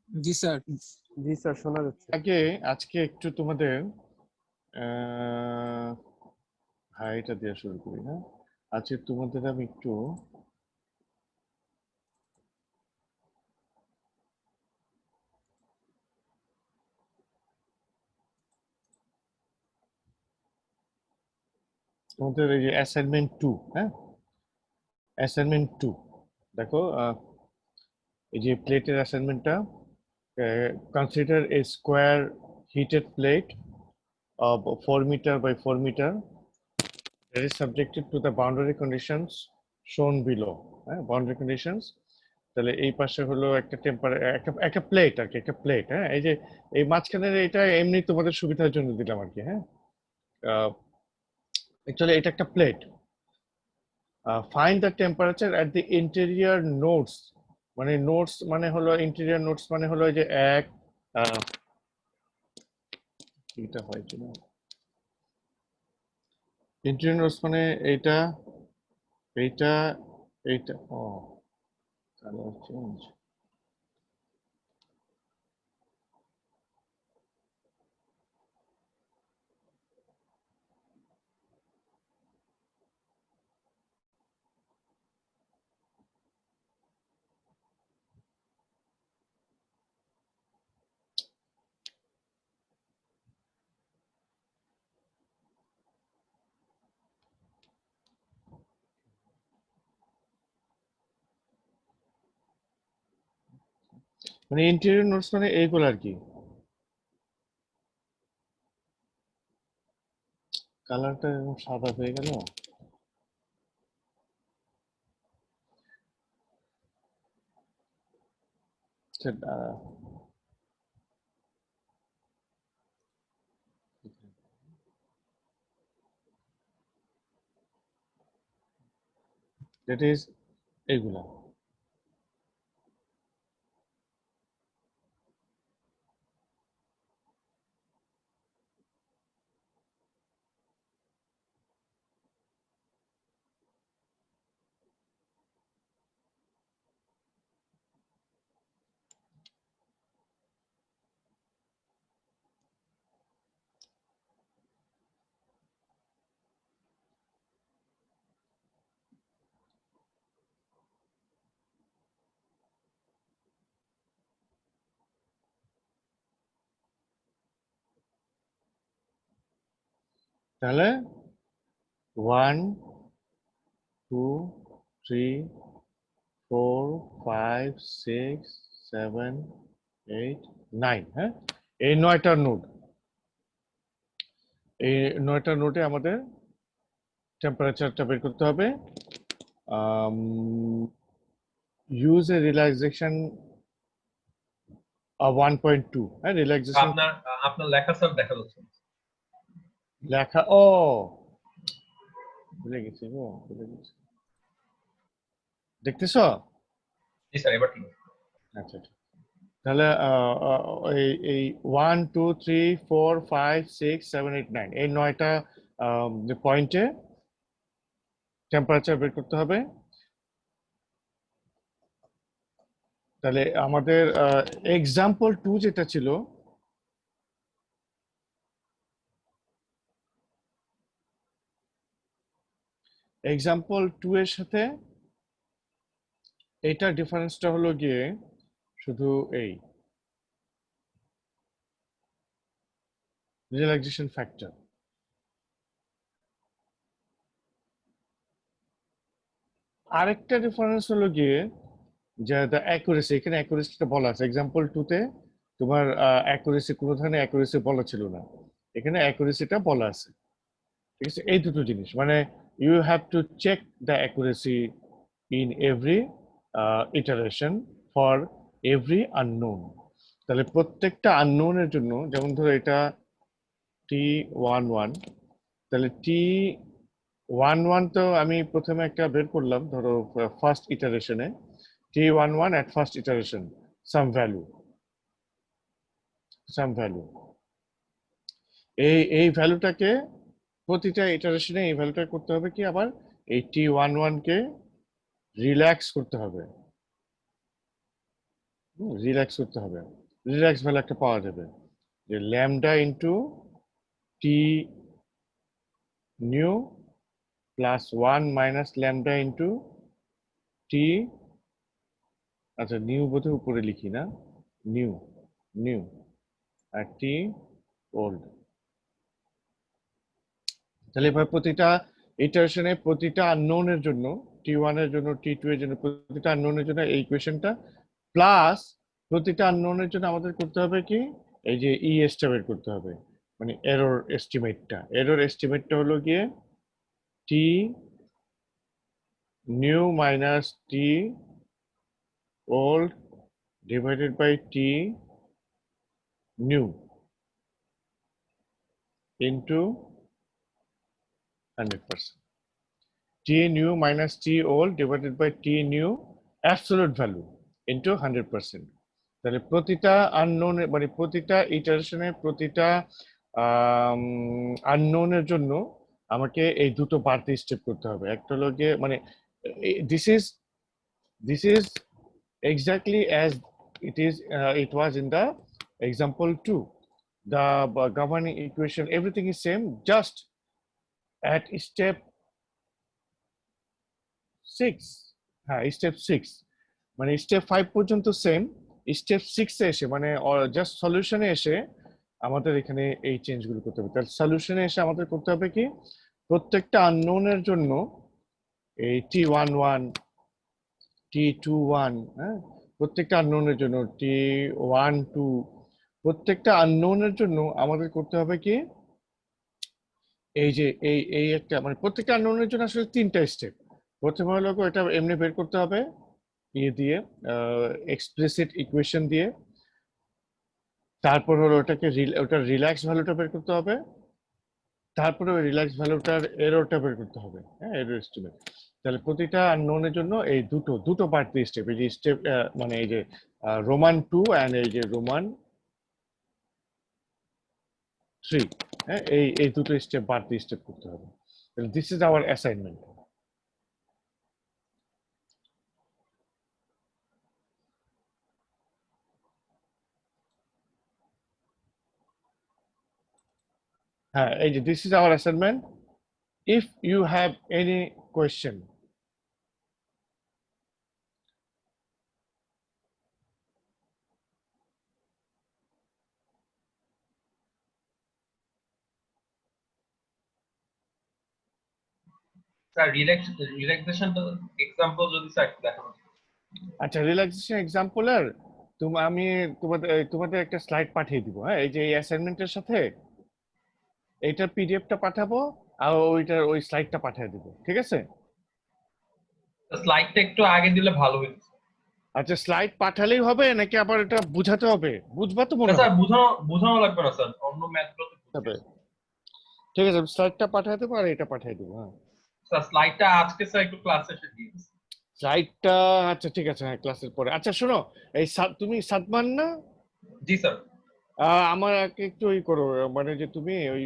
জি sir. জি sir, শোনা যাচ্ছে। আজকে একটু তোমাদের এটা দিয়ে শুরু করি। হ্যাঁ, আজকে তোমাদের আমি একটু তোমাদের এই যে অ্যাসাইনমেন্ট 2, হ্যাঁ অ্যাসাইনমেন্ট 2 দেখো, এই যে প্লেটের অ্যাসাইনমেন্টটা, consider a square heated plate of 4 meter by 4 meter that is subjected to the boundary conditions shown below. হ্যাঁ, boundary conditions, তাহলে এই পাশে হলো একটা একটা প্লেট আর কি, একটা প্লেট। হ্যাঁ, এই যে এই মাঝখানের এটা এমনি তোমাদের সুবিধার জন্য দিলাম আর কি। হ্যাঁ, অ্যাকচুয়ালি এটা একটা plate. Find the temperature at the interior nodes, মানে নোডস মানে হলো ইন্টেরিয়র নোডস মানে হলো এই যে এটা হয় কিনা, ইন্টেরিয়র নোডস মানে এইটা এইটা এইটা। ও কালার চেঞ্জ, মানে ইন্টেরিয়র নোটস মানে এইগুলো আর কি। কালারটা এরকম সাদা হয়ে গেল। দ্যাট ইজ এইগুলা। তাহলে 1 2 3 4 5 6 7 8 9, হ্যাঁ, এই 9টা নোড, এই 9টা নোটে আমাদের টেম্পারেচারটা বের করতে হবে। ইউজ এ রিল্যাক্সেশন 1.2, হ্যাঁ রিল্যাক্সেশন। আপনার আপনার লেখা স্যার দেখা যাচ্ছে না। লেখা, ও ভুলে গেছি গো, ভুলে গেছি। দেখতেছো? জি স্যার, এবার ঠিক আছে। আচ্ছা আচ্ছা। তাহলে এই 1 2 3 4 5 6 7 8 9 এই 9টা পয়েন্টে টেম্পারেচার বের করতে হবে। তাহলে আমাদের এক্সাম্পল 2 যেটা ছিল, এক্সাম্পল 2 এর সাথে এইটার ডিফারেন্সটা হলো গিয়ে শুধু এই রিল্যাক্সেশন ফ্যাক্টর। আরেকটা ডিফারেন্স হলো গিয়ে যে দ্য অ্যাকুরেসি, এখানে অ্যাকুরেসিটা বলা আছে এক্সাম্পল 2 তে। তোমার অ্যাকুরেসি, কোনো ধরনের অ্যাকুরেসি বলা ছিল না, এখানে অ্যাকুরেসিটা বলা আছে। ঠিক আছে, এই দুটো জিনিস মানে you have to check the accuracy in every iteration for every unknown. তাহলে প্রত্যেকটা আননোনের জন্য, যেমন ধরো এটা T11, তাহলে T11 তো আমি প্রথমে একটা বের করলাম, ধরো first ইটারেশনে T11 at first iteration some value, এই ভ্যালুটাকে প্রতিটা ইটারেশনে এই ভ্যালুটা করতে হবে কি, আবার এই T11 কে রিল্যাক্স করতে হবে। রিল্যাক্স করতে হবে, রিল্যাক্স ভ্যালু একটা পাওয়া যাবে যে lambda into T new plus 1 minus lambda into T, আচ্ছা নিউ বোধহয় উপরে লিখি না, নিউ নিউ আর টি ওল্ড। তাহলে এবার প্রতিটা ইটারেশনে প্রতিটা আননোনের জন্য টি1 এর জন্য টি2 এর জন্য প্রতিটা আননোনের জন্য এই ইকুয়েশনটা প্লাস প্রতিটা আননোনের জন্য আমাদের করতে হবে কি এই যে টা বের করতে হবে, মানে এরর এস্টিমেটটা হলো গিয়ে T new minus T old divided by T new into 100%. T new minus T old divided by T new absolute value into 100%. তাহলে প্রতিটা আননোন মানে প্রতিটা ইটারেশনের প্রতিটা আননোনের জন্য আমাকে এই দুটো বাড়তি স্টেপ করতে হবে। একটা হলো গিয়ে মানে this is exactly as it was in the example 2. The governing equation, everything is same, just at step 6, হ্যাঁ স্টেপ 6 মানে স্টেপ 5 পর্যন্ত সেম, স্টেপ 6 এ এসে মানে জাস্ট সলিউশনে এসে আমাদের এখানে এই চেঞ্জগুলো করতে হবে। তাহলে সলিউশনে এসে আমাদের করতে হবে কি প্রত্যেকটা আননোনের জন্য এই T11 T21 হ্যাঁ প্রত্যেকটা আননোনের জন্য T12 প্রত্যেকটা আননোনের জন্য আমাদের করতে হবে কি এই যে এই একটা মানে প্রত্যেকটা আননোনের জন্য আসলে 3টা স্টেপ। প্রথমে হলো এটা এমনি বের করতে হবে ইয়ে দিয়ে এক্সপ্লিসিট ইকুয়েশন দিয়ে, তারপর হলো ওটার রিল্যাক্স ভ্যালুটা বের করতে হবে, তারপরে ওই রিল্যাক্স ভ্যালুটার এররটা বের করতে হবে, হ্যাঁ এরর এস্টিমেট। তাহলে প্রতিটা আননোনের জন্য এই দুটো বাড়তি স্টেপ, এই যে স্টেপ মানে এই যে রোমান 2 এন্ড এই যে রোমান 3, হ্যাঁ এই দুটো স্টেপ বাড়তি স্টেপ করতে হবে। This is our assignment. হ্যাঁ এই যে this is our assignment. If you have any question. Sir রিল্যাক্সেশনটা এক্সাম্পল যদি স্যার একটু দেখানো। আচ্ছা রিল্যাক্সেশন এক্সাম্পলের আমি তোমাদের একটা স্লাইড পাঠিয়ে দিব, হ্যাঁ এই যে এই অ্যাসাইনমেন্টের সাথে এইটার পিডিএফটা পাঠাবো আর ওই স্লাইডটা পাঠিয়ে দিব, ঠিক আছে? স্লাইডটা একটু আগে দিলে ভালো হতো। আচ্ছা স্লাইড পাঠালেই হবে নাকি আবার এটা বুঝাতে হবে? বুঝবা তো মনে হয়। স্যার বোঝানো লাগবে না স্যার, অন্য ম্যাথগুলোতে হবে। ঠিক আছে স্লাইডটা পাঠিয়ে দেবো আর এটা পাঠিয়ে দেবো। হ্যাঁ স্যার স্লাইডটা আজকে স্যার একটু ক্লাসে এসে দিয়ে দিন। স্লাইডটা আচ্ছা ঠিক আছে হ্যাঁ ক্লাসের পরে। আচ্ছা শোনো এই তুমি সাদমান না? জি স্যার। আমার একটু ওই করো মানে যে তুমি ওই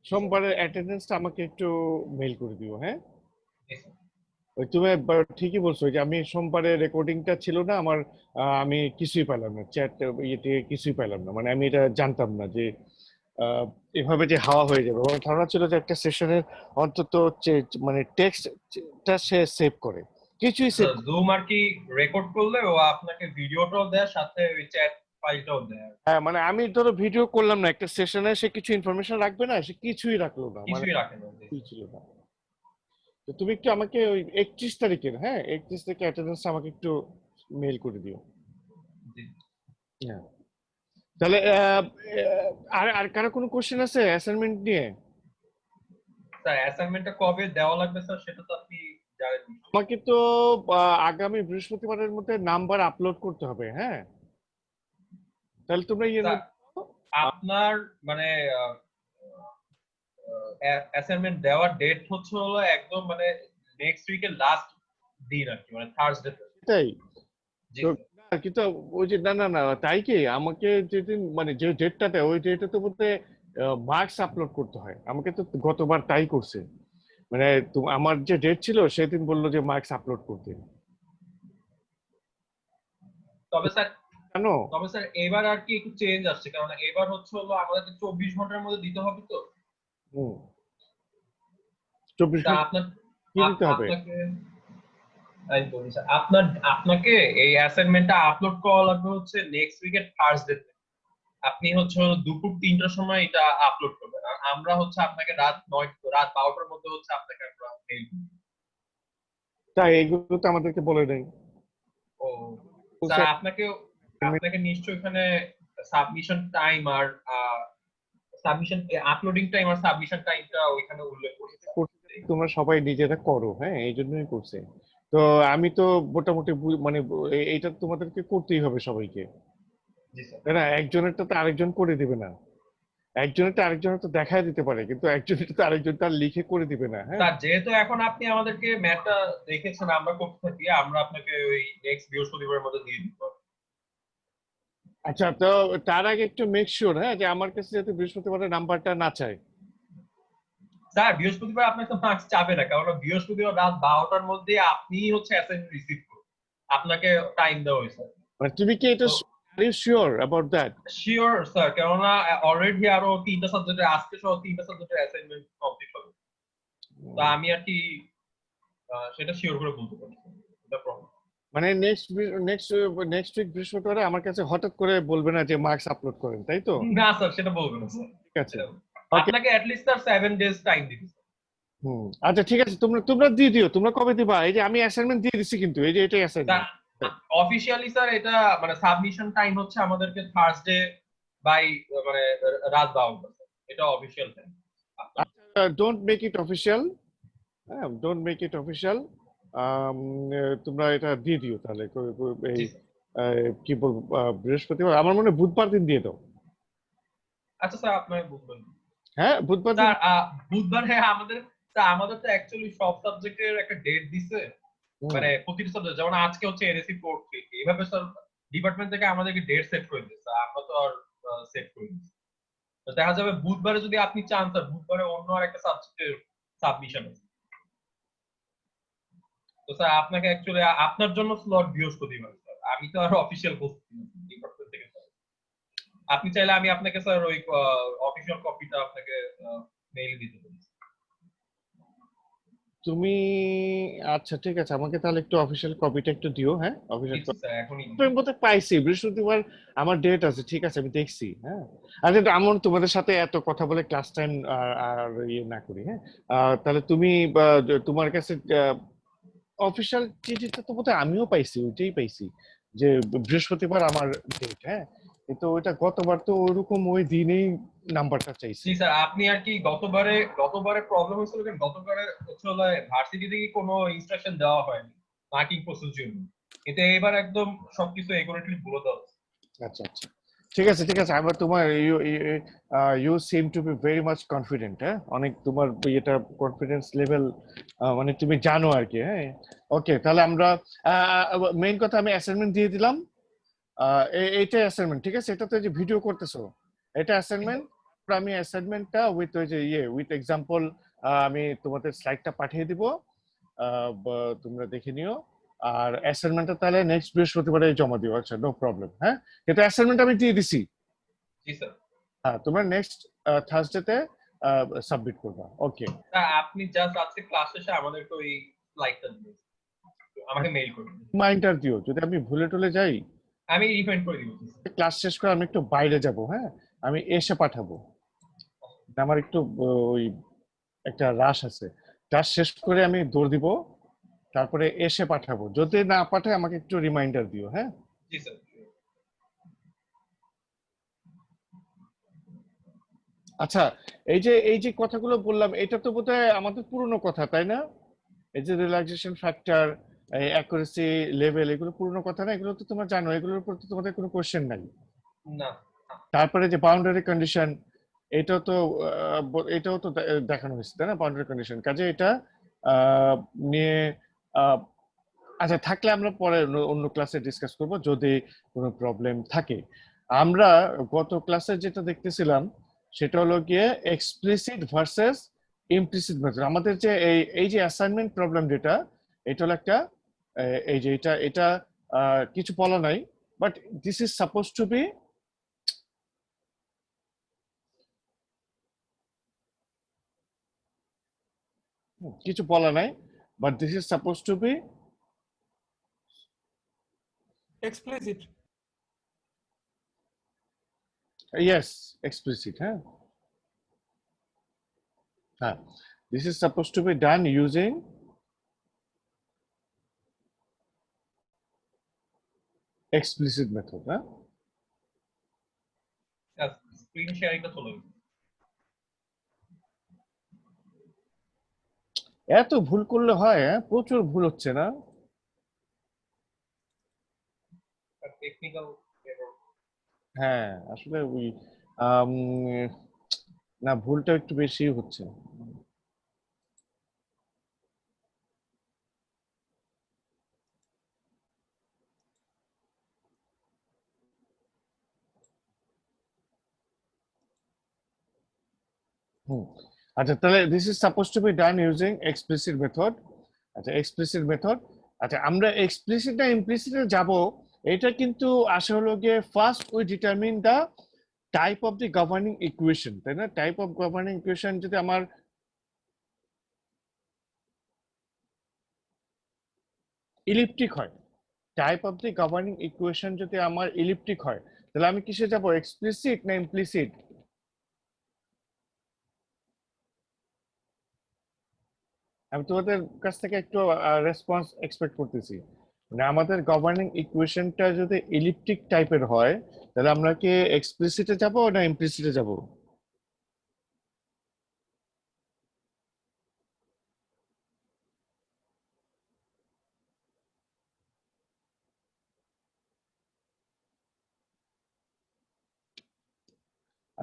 সোমবারের অ্যাটেন্ডেন্সটা আমাকে একটু মেইল করে দিও, হ্যাঁ? ওই তুমি ঠিকই বলছো যে আমি সোমবারে রেকর্ডিংটা ছিল না আমার, আমি কিছুই পেলাম না চ্যাট ইয়েতে কিছুই পেলাম না, মানে আমি এটা জানতাম না যে এভাবে যে হাওয়া হয়ে যাবে। আমার ধারণা ছিল যে একটা সেশনের অন্তত মানে টেক্সটটা সে সেভ করে, কিছুই সেভ জুম আর কি রেকর্ড করলে ও আপনাকে ভিডিওটাও দেয় সাথে ওই চ্যাট ফাইলটাও দেয়। হ্যাঁ মানে আমি ধরো ভিডিও করলাম না একটা সেশনে, সে কিছু ইনফরমেশন রাখবে না, সে কিছুই রাখলো না, মানে কিছুই রাখে না। কিছুই ছিল না। তো তুমি একটু আমাকে ওই 31 তারিখের হ্যাঁ 31 তারিখে অ্যাটেন্ডেন্স আমাকে একটু মেইল করে দিও। হ্যাঁ তাহলে আর কারো কোনো কোশ্চেন আছে অ্যাসাইনমেন্ট নিয়ে? স্যার অ্যাসাইনমেন্টটা কবে দেওয়া লাগবে স্যার সেটা তো আপনি জানেন। আমাকে তো আগামী বৃহস্পতিবারের মধ্যে নাম্বার আপলোড করতে হবে, হ্যাঁ তাহলে তোমরা আপনার মানে অ্যাসাইনমেন্ট দেওয়ার ডেট হচ্ছে হলো একদম মানে নেক্সট উইকের লাস্ট দিন আর কি, মানে থার্সডে। তাই জি কিন্তু ওই যে না তাই কি আমাকে যেদিন মানে যে ডেটটাতে ওই ডেটে তো বলতে মার্কস আপলোড করতে হয়, আমাকে তো গতবার তাই করছে, মানে আমার যে ডেট ছিল সেদিন বললো যে মার্কস আপলোড করতে। তবে স্যার জানো এবার আর কি একটু চেঞ্জ আসছে, কারণ এবার হচ্ছে হলো আমাদের 24 ঘন্টার মধ্যে দিতে হবে তো। 24 তা ঘন্টা আপনার কি দিতে হবে? আপনাকে আমি বলি স্যার, আপনাকে এই অ্যাসাইনমেন্টটা আপলোড করা লাগবে হচ্ছে নেক্সট উইকের থার্সডে। আপনি হচ্ছে দুপুর 3টার সময় এটা আপলোড করবেন, আর আমরা হচ্ছে আপনাকে রাত 12টার মধ্যে হচ্ছে আপনাকে আমরা মেইল করব। তাই এগুলো তো আমাদেরকে বলে দেয়। ও স্যার, আপনাকে নিশ্চয়ই এখানে সাবমিশন টাইম আর সাবমিশন আপলোডিং টাইম আর সাবমিশন টাইমটা ওইখানে উল্লেখ করেছে। তোমরা সবাই নিজেরা করো, হ্যাঁ, এই জন্যই করছে। তো আমি তো মোটামুটি মানে এইটা তোমাদেরকে করতেই হবে সবাইকে, জি স্যার। তাই না? একজনেরটা তো আরেকজন করে দিবে না, একজনেরটা আরেকজনের তো দেখায় দিতে পারে, কিন্তু একজনের তো আরেকজন তার লিখে করে দিবে না। হ্যাঁ, স্যার যেহেতু এখন আপনি আমাদেরকে ম্যাথটা দেখেছেন আমরা করতে থাকি, আমরা আপনাকে ওই নেক্সট বৃহস্পতিবারের মধ্যে দিয়ে দিব। আচ্ছা, তো তার আগে একটু মেক শিওর, হ্যাঁ, যে আমার কাছে যাতে বৃহস্পতিবারের নাম্বারটা না চায়। স্যার বৃহস্পতিবার আপনার তো মার্কস চাবে না, কারণ বৃহস্পতিবার রাত 12টার মধ্যে আপনি হচ্ছে অ্যাসাইনমেন্ট রিসিভ করুন, আপনাকে টাইম দেওয়া হয়েছে। মানে তুমি কি এটা sure about that? Sure sir, কেননা অলরেডি আরো 3টা সাবজেক্টের আজকে সহ 3টা সাবজেক্টের অ্যাসাইনমেন্ট কমপ্লিট হবে। তো আমি আর কি সেটা শিওর করে বলতে পারি। মানে নেক্সট উইক বৃহস্পতিবারে আমার কাছে হঠাৎ করে বলবে না যে মার্কস আপলোড করেন, তাই তো? না স্যার, সেটা বলবেন না স্যার। ঠিক আছে, আপনাকে at least sir 7 days time দিতে। আচ্ছা ঠিক আছে, তোমরা তোমরা দিয়ে দিও, তোমরা কবে দিবা? এই যে আমি অ্যাসাইনমেন্ট দিয়ে দিছি, কিন্তু এই যে এটাই অ্যাসাইনমেন্ট। অফিশিয়ালি স্যার এটা মানে সাবমিশন টাইম হচ্ছে আমাদেরকে থার্সডে বাই মানে রাত 12টা, এটা official time. Don't make it official, হ্যাঁ, ডোন্ট মেক ইট অফিশিয়াল। তোমরা এটা দিয়ে দিও তাহলে। এই কি বলবো, বৃহস্পতিবার, আমার মনে হয় বুধবার দিন দিয়ে দাও। আচ্ছা স্যার, আপনার বুধবার। হ্যাঁ, বুধবার দিন। স্যার বুধবার, হ্যাঁ, আমাদের তো অ্যাকচুয়ালি সব সাবজেক্টের একটা ডেট দিছে, মানে প্রতিটা সাবজেক্ট, যেমন আজকে হচ্ছে এনএসসি 4 এইভাবে স্যার ডিপার্টমেন্ট থেকে আমাদেরকে ডেট সেট করে দিচ্ছে, আমরা তো আর সেট করে দিচ্ছি। তো দেখা যাবে বুধবারে যদি আপনি চান স্যার, বুধবারে অন্য আর একটা সাবজেক্টের সাবমিশন আছে। তো স্যার আপনাকে অ্যাকচুয়ালি আপনার জন্য স্লট বৃহস্পতিবার স্যার, আমি তো আর অফিশিয়াল বলছি ডিপার্টমেন্ট থেকে স্যার। আপনি চাইলে আমি আপনাকে স্যার ওই অফিশিয়াল কপিটা আপনাকে মেইল দিতে পারি। তুমি আচ্ছা ঠিক আছে, আমাকে তাহলে একটু অফিশিয়াল কপিটা একটু দিও। হ্যাঁ, অফিশিয়াল স্যার এখনই মধ্যে পাইছি বৃহস্পতিবার আমার ডেট আছে, ঠিক আছে, আমি দেখছি। হ্যাঁ, আর কিন্তু আমার তোমাদের সাথে এত কথা বলে ক্লাস টাইম আর ইয়ে না করি। হ্যাঁ, তাহলে তুমি তোমার কাছে অফিশিয়াল চিঠিটা তো বোধহয় আমিও পাইছি, ওইটাই পাইছি যে বৃহস্পতিবার আমার ডেট। হ্যাঁ, কিন্তু ওইটা গতবার তো ওরকম ওই দিনেই নাম্বারটা চাইছি। জি স্যার, আপনি আর কি গতবারে প্রবলেম হয়েছিল, কারণ গতবারে হচ্ছে হলো ভার্সিটি থেকে কোনো ইনস্ট্রাকশন দেওয়া হয়নি মার্কিং প্রসেস জন্য, কিন্তু এবার একদম সবকিছু একুরেটলি বলে দেওয়া হচ্ছে। আচ্ছা আচ্ছা, ঠিক আছে ঠিক আছে। আবার তোমার you seem to be very much confident. হ্যাঁ, অনেক তোমার এটা কনফিডেন্স লেভেল, মানে তুমি জানো আর কি। হ্যাঁ, ওকে, তাহলে আমরা মেইন কথা, আমি অ্যাসাইনমেন্ট দিয়ে দিলাম। এইটা অ্যাসাইনমেন্ট, ঠিক আছে? এটা তো যে ভিডিও করতেছো, এটা অ্যাসাইনমেন্ট। আমি অ্যাসাইনমেন্টটা উইথ ওই যে উইথ এক্সাম্পল আমি তোমাদের স্লাইডটা পাঠিয়ে দিব, তোমরা দেখে নিও। আর অ্যাসাইনমেন্টটা তাহলে নেক্সট বৃহস্পতিবারে জমা দিও। আচ্ছা, নো প্রবলেম। হ্যাঁ, কিন্তু অ্যাসাইনমেন্ট আমি দিয়ে দিছি। জি স্যার। হ্যাঁ, তোমরা নেক্সট থার্সডেতে সাবমিট করবা। ওকে, আপনি জাস্ট আজকে ক্লাস শেষে আমাদেরকে ওই স্লাইডটা দিন, আমাকে মেইল করুন। রিমাইন্ডার দিও যদি আমি ভুলে টুলে যাই। আমি রিমাইন্ড করে দিব। ক্লাস শেষ করে আমি একটু বাইরে যাব, হ্যাঁ, আমি এসে পাঠাবো। আমার একটু ওই একটা রাশ আছে, ক্লাস শেষ করে আমি দৌড় দিব, তারপরে এসে পাঠাবো। যদি না পাঠায় আমাকে একটু রিমাইন্ডার দিও। হ্যাঁ, জি স্যার। আচ্ছা, এই যে কথাগুলো বললাম, এটা তো বোধহয় আমাদের পুরনো কথা, তাই না? এই যে রিল্যাক্সেশন ফ্যাক্টর, অ্যাকুরেসি লেভেল, এগুলো পুরনো কথা না? এগুলো তো তোমরা জানো, এগুলোর উপর তো তোমাদের কোনো কোশ্চেন নাই। না। তারপরে যে বাউন্ডারি কন্ডিশন, এটাও তো এটাও তো দেখানো হয়েছে, তাই না? বাউন্ডারি কন্ডিশন, কাজে এটা নিয়ে আচ্ছা থাকলে আমরা পরে অন্য ক্লাসে ডিসকাস করব যদি কোনো প্রবলেম থাকে। আমরা গত ক্লাসে যেটা দেখতেছিলাম সেটা হলো গিয়ে এক্সপ্লিসিট ভার্সেস ইমপ্লিসিট মেথড। আমাদের যে এই যে অ্যাসাইনমেন্ট প্রবলেম যেটা, এটা হলো একটা এই যে এটা কিছু বলা নাই, but this is supposed to be কিছু বলা নাই, but this is supposed to be explicit. yes, explicit. This is supposed to be done using explicit method. Screen শেয়ারিংটা চলে গেছে। এত ভুল করলে হয়? প্রচুর ভুল হচ্ছে না? Technical error. হ্যাঁ, আসলে ওই না, ভুলটা একটু বেশি হচ্ছে। আচ্ছা, তাহলে this is supposed to be done using explicit method. আচ্ছা, explicit method। আচ্ছা, আমরা explicit না implicit এ যাব, এটা কিন্তু আসলে হলো গিয়ে first we determine the type of the governing equation, তাই না? টাইপ অফ গভর্নিং ইকুয়েশন যদি আমার ইলিপ্টিক হয়, type of the governing equation যদি আমার ইলিপ্টিক হয়, তাহলে আমি কিসে যাব, এক্সপ্লিসিট না ইমপ্লিসিট? আমি তোমাদের কাছ থেকে একটু রেসপন্স এক্সপেক্ট করতেছি। মানে আমাদের গভর্নিং ইকুয়েশনটা যদি ইলিপ্টিক টাইপের হয়, তাহলে আমরা কি এক্সপ্লিসিটে যাব না ইমপ্লিসিটে যাব?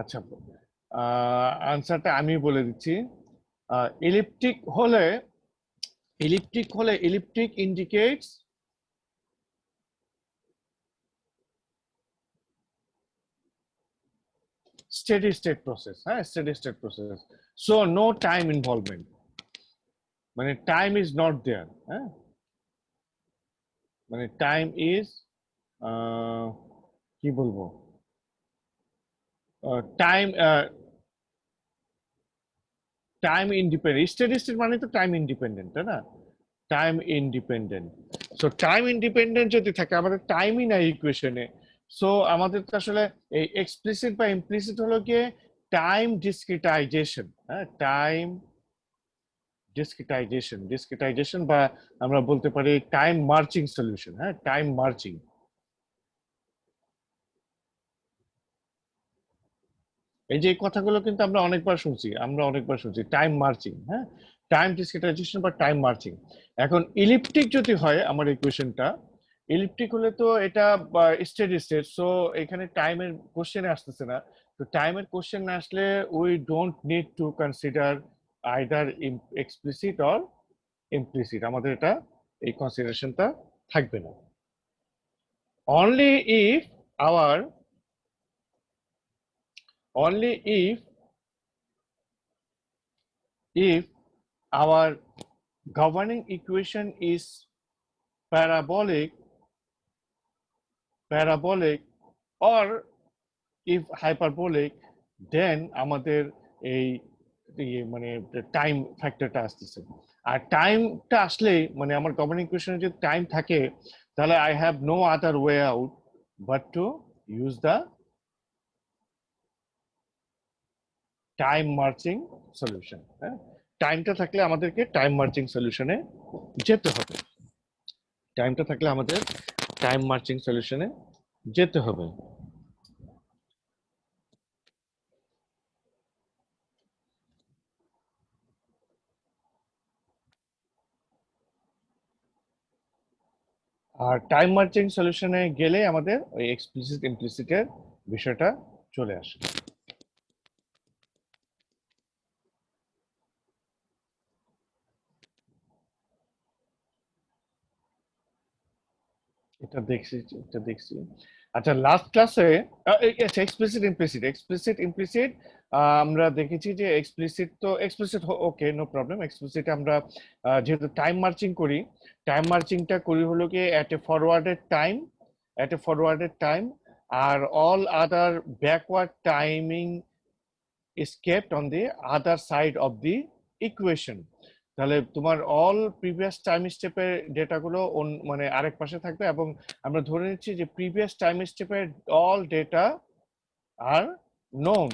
আচ্ছা, আনসারটা আমি বলে দিচ্ছি। ইলিপ্টিক হলে ইলিপ্টিক indicates steady state process, steady state process, so no time involvement, মানে time is not there, মানে time is কি বলবো, time time independent. Steady state মানে তো টাইম ইন্ডিপেন্ডেন্ট, তাই না? Time independent. So time independent যদি থাকে, আমাদের টাইমই নাই ইকুয়েশনে, সো আমাদের তো আসলে এই এক্সপ্লিসিট বা ইমপ্লিসিট হলো গিয়ে টাইম ডিসক্রিটাইজেশন, টাইম ডিসক্রিটাইজেশন বা আমরা বলতে পারি time marching solution, time marching. এই যে কথাগুলো কিন্তু আমরা অনেকবার শুনছি, টাইম মার্চিং, টাইম ডিসক্রিটাইজেশন বা টাইম মার্চিং। এখন ইলিপ্টিক যদি হয় আমার ইকুয়েশনটা, ইলিপ্টিক হলে তো এটা স্টেডি স্টেট, সো এখানে টাইমের কোশ্চেনে আসতেছে না। তো টাইমের কোশ্চেন না আসলে we don't need to consider either explicit or implicit, আমাদের এটা এই কনসিডারেশনটা থাকবে না। only if our governing equation is parabolic or if hyperbolic, then আমাদের এই মানে টাইম ফ্যাক্টরটা আসতেছে। আর টাইমটা আসলে মানে আমার গভর্নিং ইকুয়েশনে যদি টাইম থাকে, তাহলে I have no other way out but to use the time marching solution. টাইমটা থাকলে আমাদেরকে টাইম মার্চিং সলিউশনে যেতে হবে, টাইমটা থাকলে আমাদের টাইম মার্চিং সলিউশনে যেতে হবে। আর টাইম মার্চিং সলিউশনে গেলে আমাদের ওই এক্সপ্লিসিট ইমপ্লিসিটের বিষয়টা চলে আসে। এটা দেখছি। আচ্ছা, লাস্ট ক্লাসে এক্সপ্লিসিট ইমপ্লিসিট আমরা দেখেছি যে explicit okay, no problem. Explicit আমরা যেহেতু টাইম মার্চিংটা করি হলো কি at a forwarded time at a forwarded time, and all other backward timing is kept on the other side of the equation. তাহলে তোমার অল প্রিভিয়াস টাইম স্টেপের ডেটাগুলো মানে আরেক পাশে থাকবে, এবং আমরা ধরে নিচ্ছি যে প্রিভিয়াস টাইম স্টেপের অল ডেটা আর নোন,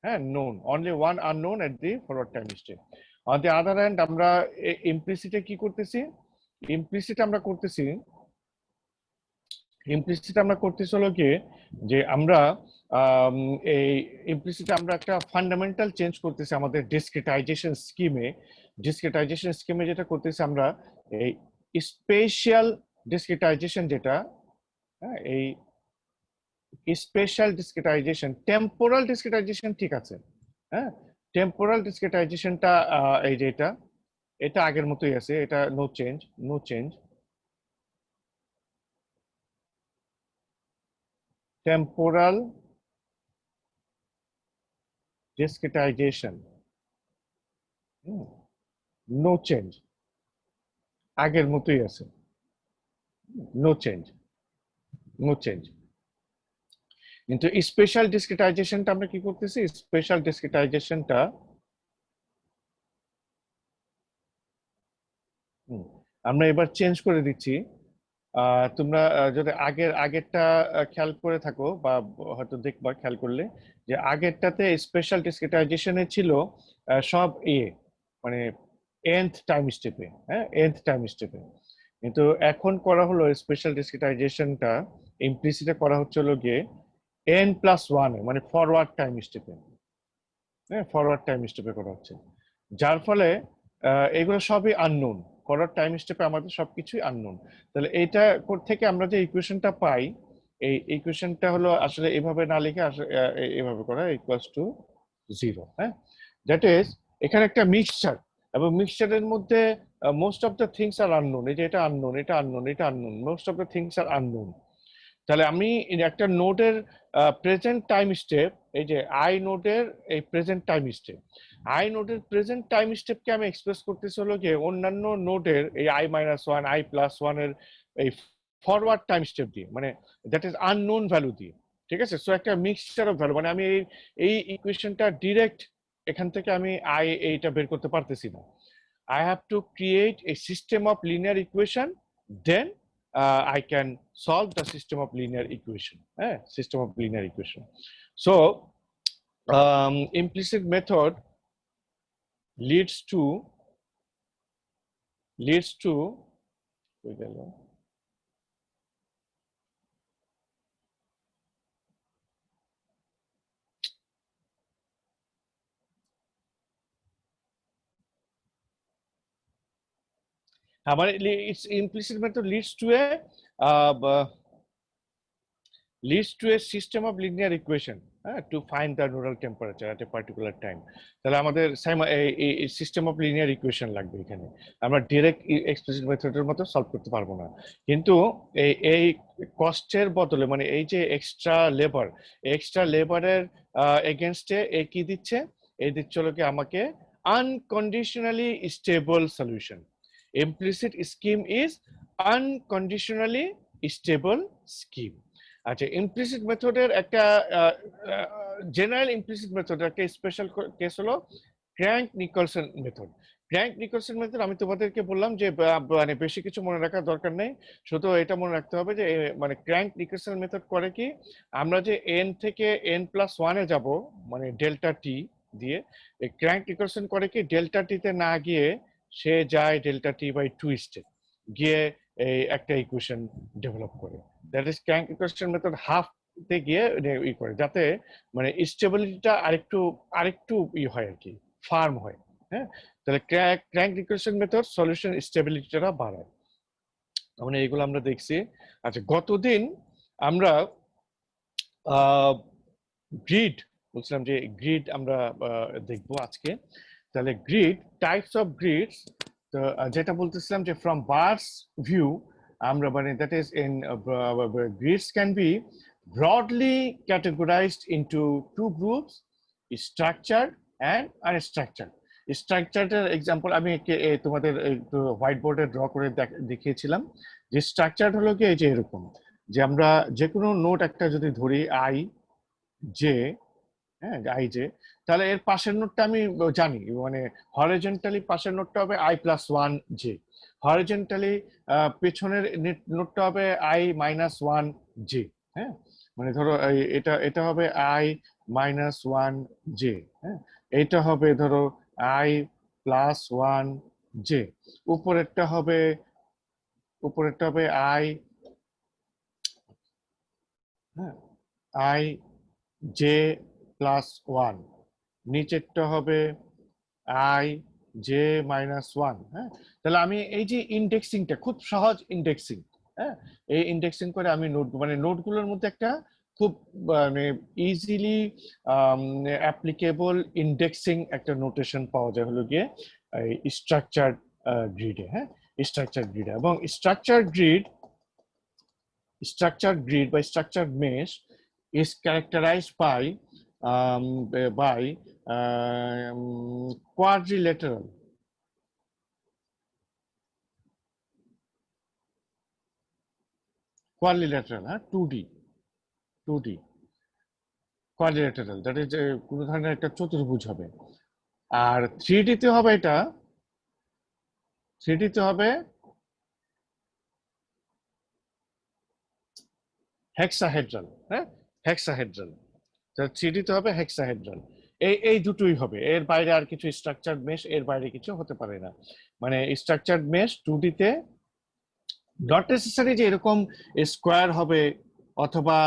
হ্যাঁ known, only one are known at the forward time step. On the other hand আমরা ইমপ্লিসিটে কি করতেছি, ইমপ্লিসিট আমরা করতেছি হলো কি যে আমরা এই ইমপ্লিসিট আমরা একটা ফান্ডামেন্টাল চেঞ্জ করতেছি আমাদের ডিসক্রিটাইজেশন স্কিমে যেটা করতেছি আমরা এই স্পেশাল ডিসক্রিটাইজেশন যেটা, হ্যাঁ এই স্পেশাল ডিসক্রিটাইজেশন, টেম্পোরাল ডিসক্রিটাইজেশন ঠিক আছে, হ্যাঁ টেম্পোরাল ডিসক্রিটাইজেশনটা এই যে এটা আগের মতোই আছে, এটা no change. Temporal discretization, no change, আগের মতোই আছে, no change। কিন্তু স্পেশাল ডিসক্রিটাইজেশনটা আমরা কি করতেছি, স্পেশাল ডিসক্রিটাইজেশনটা আমরা এবার চেঞ্জ করে দিচ্ছি। তোমরা যদি আগেরটা খেয়াল করে থাকো বা হয়তো দেখবা খেয়াল করলে যে আগেরটাতে স্পেশাল ডিসক্রিটাইজেশনে ছিল সব মানে nth টাইম স্টেপে, হ্যাঁ nth টাইম স্টেপে, কিন্তু এখন করা হলো স্পেশাল ডিসক্রিটাইজেশনটা ইমপ্লিসিটে করা হচ্ছে হলো গিয়ে n+1 মানে ফরওয়ার্ড টাইম স্টেপে, হ্যাঁ ফরওয়ার্ড টাইম স্টেপে করা হচ্ছে, যার ফলে এগুলো সবই আননোন, ফরওয়ার্ড টাইম স্টেপে আমাদের সবকিছুই আননোন। তাহলে এইটা থেকে আমরা যে ইকুয়েশনটা পাই, এই ইকুয়েশনটা হলো আসলে এভাবে না লিখে এভাবে করা ইকুয়ালস টু 0, হ্যাঁ দ্যাট ইজ এখানে একটা মিক্সচার, এবং মিক্সচারের মধ্যে most of the things are unknown, এই যে এটা আননোন, এটা আননোন, এটা unknown, most of the things are unknown. তাহলে আমি একটা নোডের প্রেজেন্ট টাইম স্টেপ, এই যে আই নোডের এই প্রেজেন্ট টাইম স্টেপ, আই নোডের প্রেজেন্ট টাইম স্টেপকে আমি এক্সপ্রেস করতেছি হলো যে অন্যান্য নোডের এই i-1 i+1 এর এই ফরওয়ার্ড টাইম স্টেপ দিয়ে, মানে দ্যাট ইজ আননোন ভ্যালু দিয়ে, ঠিক আছে। সো একটা মিক্সচার অফ ভ্যালু, মানে আমি এই ইকুয়েশনটা ডিরেক্ট এখান থেকে আমি এইটা বের করতে পারতেছি না। I have to create a system of linear equation, then I can solve the system of linear equation, system of linear equation. So implicit method leads to its implicit method leads to a system of linear equation to find the nodal temperature at a particular time. তাহলে আমাদের system of linear equation লাগবে এখানে, আমরা direct explicit মেথডের মতো solve করতে পারবো না। কিন্তু এই কস্টের বদলে, মানে এই যে এক্সট্রা লেবারের এগেনস্টে কি দিচ্ছে, এই দিচ্ছে হলো কি আমাকে unconditionally stable solution. Implicit scheme is unconditionally stable scheme. আচ্ছা, ইমপ্লিসিট মেথডের একটা জেনারেল ইমপ্লিসিট মেথডের একটা স্পেশাল কেস হলো ক্র্যাঙ্ক-নিকলসন মেথড। ক্র্যাঙ্ক-নিকলসন মেথড আমি তোমাদেরকে বললাম যে মানে বেশি কিছু মনে রাখার দরকার নেই, শুধু এটা মনে রাখতে হবে যে মানে ক্র্যাঙ্ক-নিকলসন মেথড করে কি, আমরা যে n থেকে n+1 এ যাব মানে ডেল্টা টি দিয়ে, ক্র্যাঙ্ক-নিকলসন করে কি ডেল্টা টি তে না গিয়ে সে যায় ডেল্টা টি বাই 2 স্টেপ গিয়ে এই একটা ইকুয়েশন ডেভেলপ করে, that is crank equation method half তে গিয়ে ই করে, যাতে মানে স্টেবিলিটিটা আরেকটু হয় আর কি, ফার্ম হয়। হ্যাঁ, তাহলে ক্র্যাঙ্ক ইকুয়েশন মেথড সলিউশন স্টেবিলিটিটা বাড়ায়, মানে এইগুলো আমরা দেখছি। আচ্ছা, গতদিন আমরা গ্রিড বলছিলাম যে গ্রিড আমরা দেখবো আজকে। তাহলে গ্রিড, টাইপস অফ গ্রিডস, তো যেটা বলতেছিলাম যে ফ্রম বার্স ভিউ আমরা মানে that is in grids can be broadly categorized into two groups, structured and unstructured. স্ট্রাকচার্ডের এক্সাম্পল আমি তোমাদের হোয়াইট বোর্ডে ড্র করে দেখিয়েছিলাম যে স্ট্রাকচার্ড হলো কি এই যে এরকম, যে আমরা যে কোনো নোট একটা যদি ধরি আই জে, হ্যাঁ আই জে, তাহলে এর পাশের নোটটা আমি জানি, মানে হরিজন্টালি পাশের নোটটা হবে I plus one J, horizontally পেছনের নোটটা হবে আই মাইনাস ওয়ান জে। হ্যাঁ, মানে ধরো এটা এটা হবে আই মাইনাস ওয়ান জে, হ্যাঁ, এইটা হবে ধরো আই প্লাস ওয়ান জে, উপরেরটা হবে আই, হ্যাঁ, আই জে প্লাস ওয়ান, নিচেরটা হবে আই জে মাইনাস ওয়ান। হ্যাঁ, তাহলে আমি এই যে ইন্ডেক্সিংটা খুব সহজ ইন্ডেক্সিং, হ্যাঁ, এই ইন্ডেক্সিং করে আমি নোট, মানে নোটগুলোর মধ্যে একটা খুব মানে ইজিলি অ্যাপ্লিকেবল ইন্ডেক্সিং একটা নোটেশন পাওয়া যায় হলো গিয়ে স্ট্রাকচার্ড গ্রিডে। হ্যাঁ, স্ট্রাকচার্ড গ্রিড এবং স্ট্রাকচার্ড গ্রিড বা structured mesh is characterized by quadrilateral হ্যাঁ 2D quadrilateral, দ্যাট ইজ কোন ধরনের একটা চতুর্ভুজ হবে। আর 3D তে হবে এটা, 3D তে হবে হেক্সাহেড্রাল। হ্যাঁ, হেক্সাহেড্রাল, 3D তে হবে হেক্সাহেড্রাল। এই দুটোই হবে, এর বাইরে আর কিছু স্ট্রাকচার্ড মেশ এর বাইরে কিছু হতে পারে না। মানে স্ট্রাকচার্ড মেশ 2D তে নট নেসেসারি যে এরকম স্কোয়ার হবে অথবা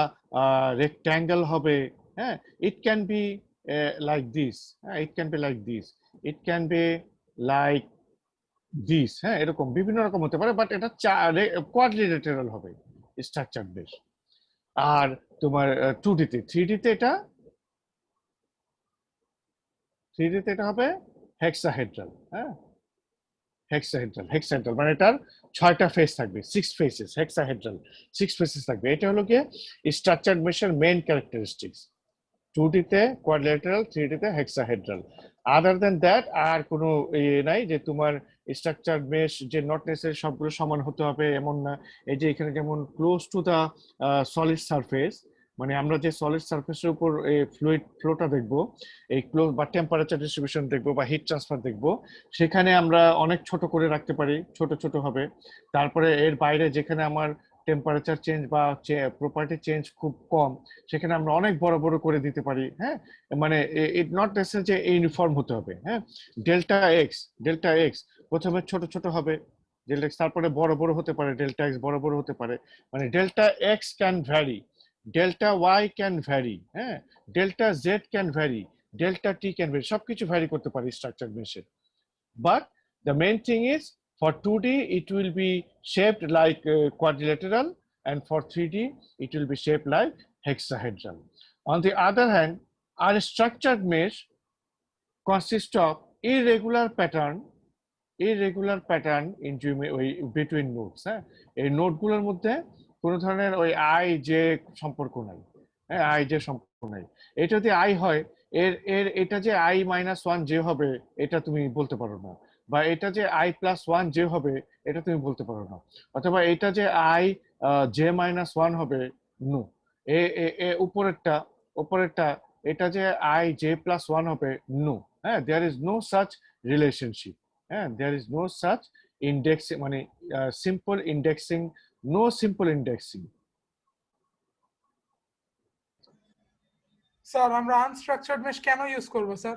রেক্ট্যাঙ্গেল হবে। হ্যাঁ, it can be like this, হ্যাঁ it can be like this, it can be like this, হ্যাঁ এরকম বিভিন্ন রকম হতে পারে, বাট এটা কোয়াড্রিলেটারাল হবে স্ট্রাকচার বেশ। আর তোমার 2D তে, 3D তে এটা, 3D তে এটা হবে হেক্সাহেড্রাল। হ্যাঁ, হেক্সাহেড্রাল মানে এটার 6টা ফেস থাকবে, 6 ফেসেস, হেক্সাহেড্রাল 6 ফেসেস থাকবে। এটা হলো গিয়ে স্ট্রাকচার্ড মেশের মেইন ক্যারেক্টারিস্টিক্স। 2D তে কোয়াড্রিলেটারাল, 3D তে হেক্সাহেড্রাল। আদার দেন দ্যাট আর কোনো ইয়ে নাই যে তোমার স্ট্রাকচার মেশ যে নট নেসেসারি সবগুলো সমান হতে হবে এমন না। এই যে এখানে যেমন close to the solid surface, মানে আমরা যে সলিড সারফেসের উপর ফ্লুইড ফ্লোটা দেখবো, এই ক্লোজ বা টেম্পারেচার ডিস্ট্রিবিউশন দেখবো বা হিট ট্রান্সফার দেখবো, সেখানে আমরা অনেক ছোট করে রাখতে পারি, ছোট ছোট হবে। তারপরে এর বাইরে যেখানে আমার টেম্পারেচার চেঞ্জ বা প্রপার্টি চেঞ্জ খুব কম, সেখানে আমরা অনেক বড় বড় করে দিতে পারি। হ্যাঁ, মানে ইট নট নেসেসারি যে ইউনিফর্ম হতে হবে। হ্যাঁ, ডেল্টা এক্স প্রথমে ছোট ছোট হবে, ডেল্টা এক্স তারপরে বড় বড় হতে পারে, ডেল্টা এক্স বড় বড় হতে পারে। মানে delta X can vary, delta Y can vary, হ্যাঁ, delta Z can vary, delta T can vary, সবকিছু ভ্যারি করতে পারি স্ট্রাকচার মেশে। But the main thing is for 2D it will be shaped like quadrilateral, and for 3D it will be shaped like hexahedral. On the other hand, our structured mesh consists of irregular pattern in between nodes. হ্যাঁ, এই নোডগুলোর মধ্যে কোনো ধরনের ওই I J সম্পর্ক নাই। হ্যাঁ, I J সম্পর্ক নাই। এটা যদি আই হয়, এর এটা যে আই মাইনাস ওয়ান জে হবে এটা তুমি বলতে পারো না, বা এটা যে আই প্লাস ওয়ান জে হবে এটা তুমি বলতে পারো না, অথবা এটা যে আই জে মাইনাস ওয়ান হবে, নো। উপরেরটা এটা যে আই জে প্লাস ওয়ান হবে, নো। হ্যাঁ, there is no such relationship. হ্যাঁ, there is no such indexing, মানে simple indexing, no simple indexing. Sir আমরা আনস্ট্রাকচার্ড মেশ কেন ইউজ করব স্যার?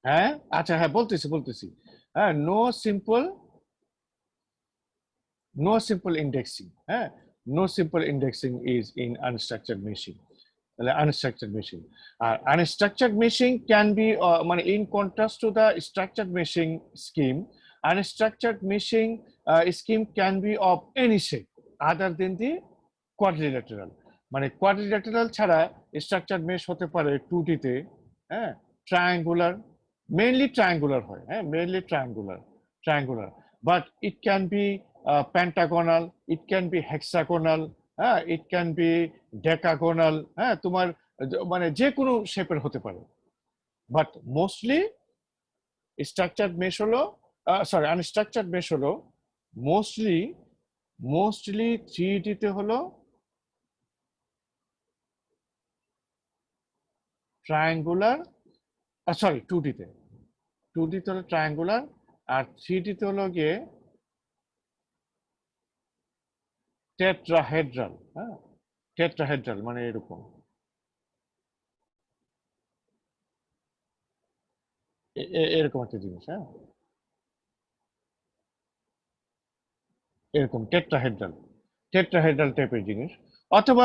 হ্যাঁ, আচ্ছা, হ্যাঁ বলতেছি। হ্যাঁ, no simple indexing. হ্যাঁ, no simple indexing is in unstructured meshing. Unstructured meshing. Unstructured meshing can be মানে in contrast to the structured meshing scheme, unstructured meshing scheme can be of any shape other than the quadrilateral. মানে quadrilateral ছাড়া structured mesh হতে পারে 2D তে, হ্যাঁ, triangular, mainly triangular হয়, হ্যাঁ, mainly triangular, but it can be pentagonal, it can be hexagonal, হ্যাঁ, it can be decagonal, হ্যাঁ, তোমার মানে যে কোনো শেপের হতে পারে। বাট মোস্টলি স্ট্রাকচার্ড মেশ হলো, সরি আনস্ট্রাকচার্ড মেশ হলো মোস্টলি 3D তে হলো ট্রায়াঙ্গুলার, সরি 2D তে 2D তে হলো ট্রায়াঙ্গুলার, আর 3D তে হলো গিয়ে টেট্রাহেড্রাল। হ্যাঁ, টেট্রাহেড্রাল মানে এরকম, এরকম একটা জিনিস। হ্যাঁ, এরকম টেট্রাহেড্রাল, টেট্রাহেড্রাল টাইপের জিনিস। অথবা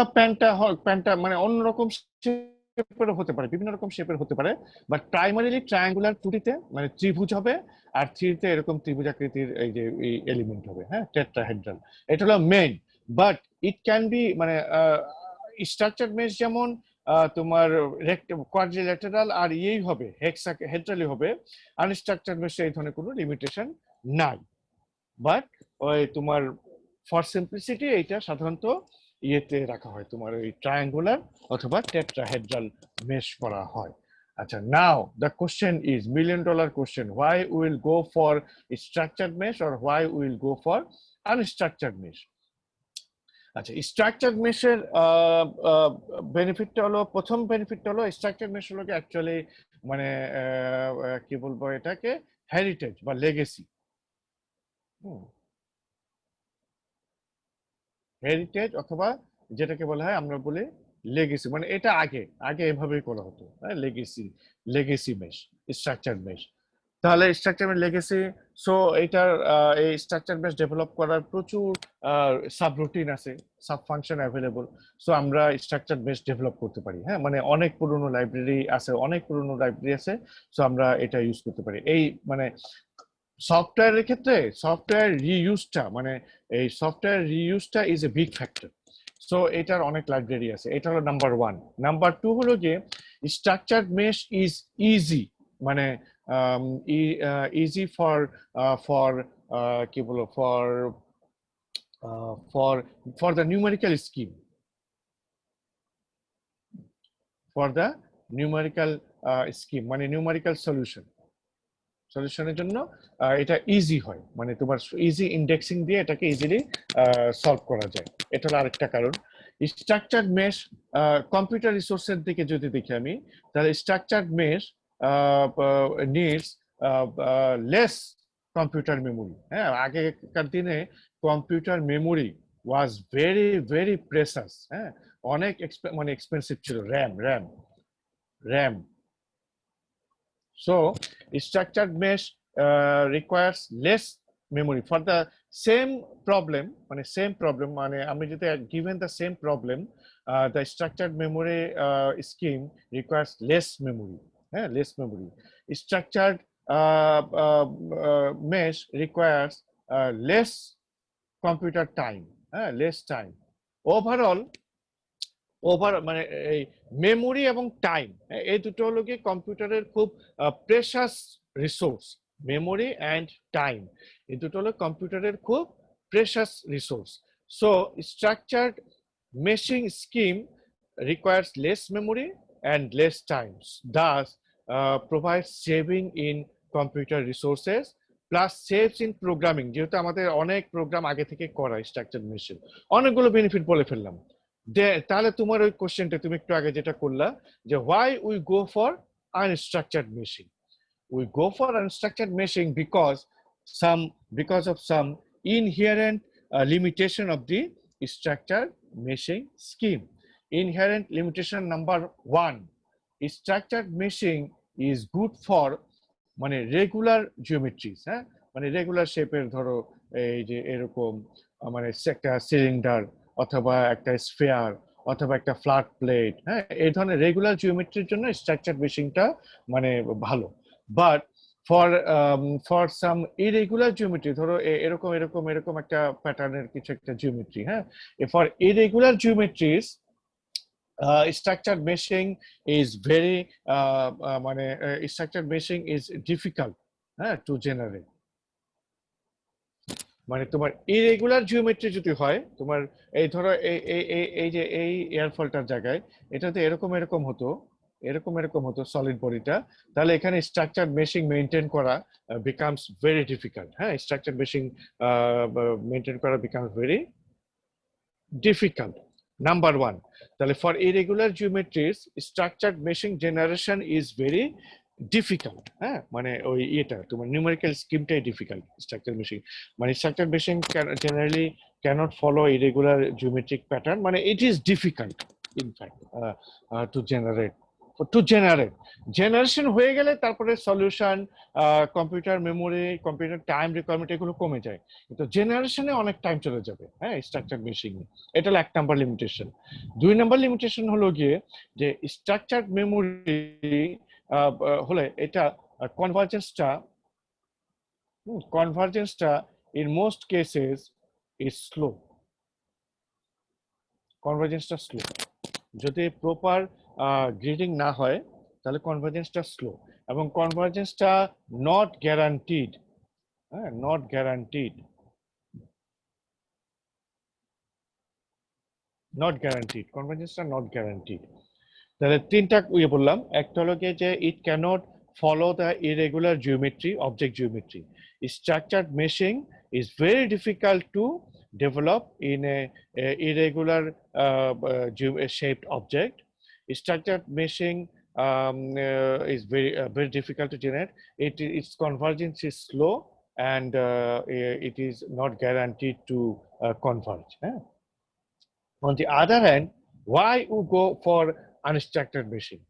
প্যান্টা মানে অন্যরকম শেপের হতে পারে, বিভিন্ন রকম শেপের হতে পারে, বাট প্রাইমারিলি ট্রায়াঙ্গুলার 2D-তে মানে ত্রিভুজ হবে, আর 3D-তে এরকম ত্রিভুজাকৃতির এই যে এলিমেন্ট হবে। হ্যাঁ, টেট্রাহেড্রাল এটা হলো main. But it can B মানে স্ট্রাকচার মেশ যেমন তোমার কোয়াড্রিল্যাটারাল আর ইয়েই হবে, হেক্সাহেড্রালই হবে। আনস্ট্রাকচার মেশে এই ধরনের কোনো লিমিটেশন নাই। বাট ওই তোমার ফর সিম্পলিসিটি এইটা সাধারণত ইয়েতে রাখা হয়, তোমার ওই ট্রায়াঙ্গুলার অথবা টেট্রাহেড্রাল মেশ করা হয়। আচ্ছা, now the question is $1 million question, why will go for structured mesh or why will go for unstructured mesh? আচ্ছা, স্ট্রাকচার্ড মেশের বেনিফিটটা হলো, প্রথম বেনিফিটটা হলো স্ট্রাকচার্ড মেশ হলো অ্যাকচুয়ালি মানে কি বলবো এটাকে, হেরিটেজ বা লেগেসি। হেরিটেজ অথবা যেটাকে বলা হয় আমরা বলি লেগেসি, মানে এটা আগে আগে এভাবেই করা হতো। হ্যাঁ, লেগেসি মেশ, স্ট্রাকচার মেশ। তাহলে স্ট্রাকচার লেগেসি, সো এটার এই স্ট্রাকচার মেশ ডেভেলপ করার প্রচুর সাব রুটিন আছে, সাব ফাংশন অ্যাভেলেবল। সো আমরা স্ট্রাকচার মেশ ডেভেলপ করতে পারি। হ্যাঁ, মানে অনেক পুরনো লাইব্রেরি আছে, সো আমরা এটা ইউজ করতে পারি। এই মানে সফটওয়্যারের ক্ষেত্রে সফটওয়্যার রিইউজটা, মানে এই সফটওয়্যার রিইউজটা is a big factor. So এটার অনেক লাইব্রেরি আছে, এটা হলো নাম্বার 1। নাম্বার 2 হলো যে স্ট্রাকচার্ড মেশ ইজ ইজি, মানে ইজি ফর কি বলবো, ফর দ্য নিউমেরিক্যাল স্কিম, মানে নিউমেরিক্যাল সলিউশনের জন্য এটা ইজি হয়, মানে তোমার ইজি ইন্ডেক্সিং দিয়ে এটাকে ইজিলি সলভ করা যায়। এটা হলো আরেকটা কারণ। স্ট্রাকচার্ড মেশ কম্পিউটার রিসোর্সের দিকে যদি দেখি আমি, তাহলে structured mesh needs less computer memory. হ্যাঁ, আগেকার দিনে computer memory was very precious. হ্যাঁ, অনেক মানে এক্সপেন্সিভ ছিল RAM. So structured mesh requires less memory for the same problem, মানে আমি যদি given the same problem, the structured memory scheme requires less memory. Less memory. Structured mesh requires less computer time. Less time. মানে এই memory এবং time, এই দুটো হলো কি কম্পিউটারের খুব precious resource. Memory and time, এই দুটো হলো কম্পিউটারের খুব precious resource. So structured মেশিং scheme requires less memory and less time, thus provides saving in computer resources plus saves in programming। যেহেতু আমাদের অনেক প্রোগ্রাম আগে থেকে করা স্ট্রাকচার্ড মেশিন, অনেকগুলো বেনিফিট বলে ফেললাম। তাহলে তোমার ওই কোশ্চেনটা তুমি একটু আগে যেটা করলা, যে why we go for unstructured মেশিং? We go for unstructured মেশিং because of some inherent limitation of the structured meshing scheme. Inherent limitation number 1, structured meshing is good for মানে রেগুলার জিওমেট্রিজ। হ্যাঁ, মানে রেগুলার শেপের, ধরো এই যে এরকম মানে একটা সিলিন্ডার অথবা একটা স্ফিয়ার অথবা একটা ফ্ল্যাট প্লেট। হ্যাঁ, এই ধরনের রেগুলার জিওমেট্রির জন্য স্ট্রাকচার মেশিংটা মানে ভালো। But for some irregular geometry, ধরো এরকম এরকম এরকম একটা প্যাটার্নের কিছু একটা জিওমেট্রি, হ্যাঁ, for irregular geometries structured meshing is very মানে structured meshing is difficult to generate। মানে তোমার ইরেগুলার জিওমেট্রি যদি হয়, তোমার এই ধরো এই যে এই এয়ারফলটার জায়গায় এটাতে এরকম হতো সলিড বডিটা, তাহলে এখানে স্ট্রাকচার্ড মেশিং মেইনটেইন করা becomes very difficult। হ্যাঁ, স্ট্রাকচার্ড মেশিং মেইনটেইন করা becomes very difficult। Number one. তাহলে for irregular geometries structured meshing generation is very difficult. হ্যাঁ, মানে ওই এটা তোমার নিউমেরিক্যাল স্কিমটাই ডিফিকাল্ট স্ট্রাকচার মেশিং। মানে structure meshing generally cannot follow irregular geometric pattern, মানে it is difficult in fact to generate. Generation হয়ে গেলে তারপরে solution, computer memory, computer time requirement এগুলো কমে যায়, কিন্তু জেনারেশনে অনেক টাইম চলে যাবে। হ্যাঁ, স্ট্রাকচার মেশিং এটা হলো 1 নাম্বার লিমিটেশন। 2 নাম্বার লিমিটেশন হলো গিয়ে যে স্ট্রাকচার মেমোরি হলে এটা কনভার্জেন্সটা in most cases is slow. কনভার্জেন্সটা স্লো। যদি প্রপার গ্রিডিং না হয় তাহলে কনভার্জেন্সটা স্লো, এবং কনভার্জেন্সটা নট গ্যারান্টিড। হ্যাঁ, নট গ্যারান্টিড, কনভার্জেন্সটা নট গ্যারান্টিড। তাহলে 3টা ইয়ে বললাম। একটা হলো গিয়ে যে it cannot follow the irregular geometry, object geometry. Structured meshing is very difficult to develop in a irregular shaped object. Structured meshing is very difficult to generate. Its convergence is slow, and it is not guaranteed to converge. On the other hand, why we go for unstructured meshing?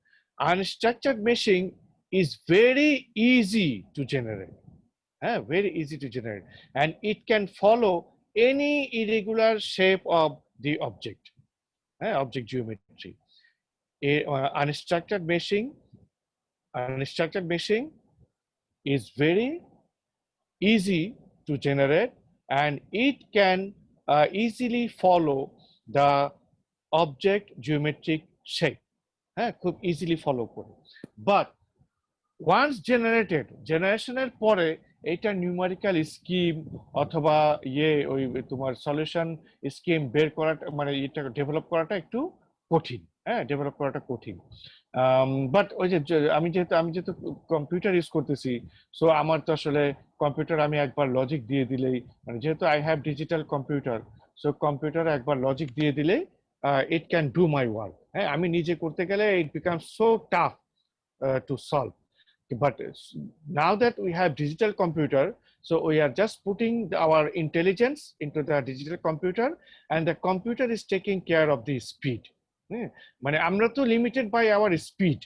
Unstructured meshing is very easy to generate. Very easy to generate, and it can follow any irregular shape of the object, object geometry. Unstructured meshing is very easy to generate, and it can easily follow the object geometric shape. খুব easily follow করে। But once generated, জেনারেশনের পরে এটা numerical scheme অথবা ওই তোমার solution scheme বের করাটা, মানে এটা ডেভেলপ করাটা একটু কঠিন। ডেভেলপ করাটা কঠিন। বাট ওই যে আমি যেহেতু কম্পিউটার ইউজ করতেছি, সো আমার তো আসলে কম্পিউটার আমি একবার লজিক দিয়ে দিলেই, মানে যেহেতু I have digital computer, so কম্পিউটারে একবার লজিক দিয়ে দিলেই it can do my work. আমি নিজে করতে গেলে it become so tough to solve. But now that we have digital computer, so we are just putting our intelligence into the digital computer, and the computer is taking care of the speed. মানে আমরা তো limited by our speed,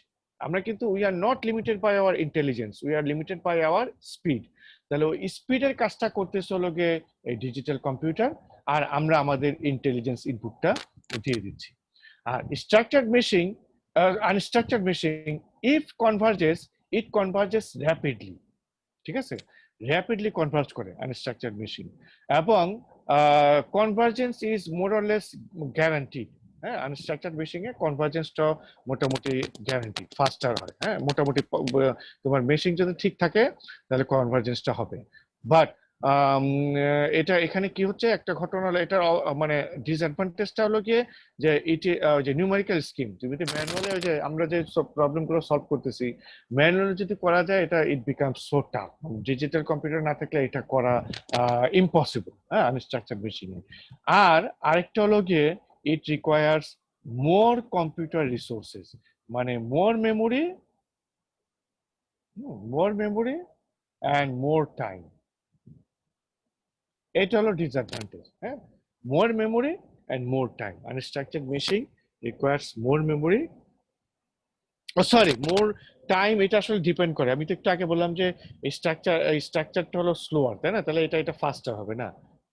আমরা কিন্তু we are not limited by our intelligence, we are limited by our speed. তাহলে ওই স্পিডের কাজটা করতেছে হলো গিয়ে এই ডিজিটাল কম্পিউটার, আর আমরা আমাদের ইন্টেলিজেন্স ইনপুটটা দিয়ে দিচ্ছি। আর structured meshing, unstructured meshing, if converges, it converges rapidly. ঠিক আছে, র্যাপিডলি কনভার্জ করে আনস্ট্রাকচার্ড মেশিং, এবং convergence is more or less guaranteed. Unstructured meshing এ কনভার্জেন্সটা মোটামুটি গ্যারান্টি, ফাস্টার হয়। মোটামুটি তোমার মেশিং যদি ঠিক থাকে তাহলে কনভার্জেন্সটা হবে। বাট এটা এখানে কি হচ্ছে, একটা ঘটনা হলো, এটা মানে ডিসঅ্যাডভান্টেজটা হলো গিয়ে যে এটি যে নিউমেরিক্যাল স্কিম, তুমি যদি ম্যানুয়ালি ওই যে আমরা যে সব প্রবলেমগুলো সলভ করতেছি ম্যানুয়ালি যদি করা যায়, এটা it become so tough. Digital computer না থাকলে এটা করা ইম্পসিবল আনস্ট্রাকচার্ড মেশিং এ। আর আরেকটা হলো গিয়ে it requires more computer resources, মানে মোর মেমোরি অ্যান্ড মোর টাইম। এটা হলো disadvantage. More memory and more time. Unstructured মেশিং requires more memory, sorry more time. এটা আসলে ডিপেন্ড করে, আমি তো একটু আগে বললাম যে স্ট্রাকচারটা হলো স্লোয়ার, তাই না? তাহলে এটা ফাস্টার হবে না,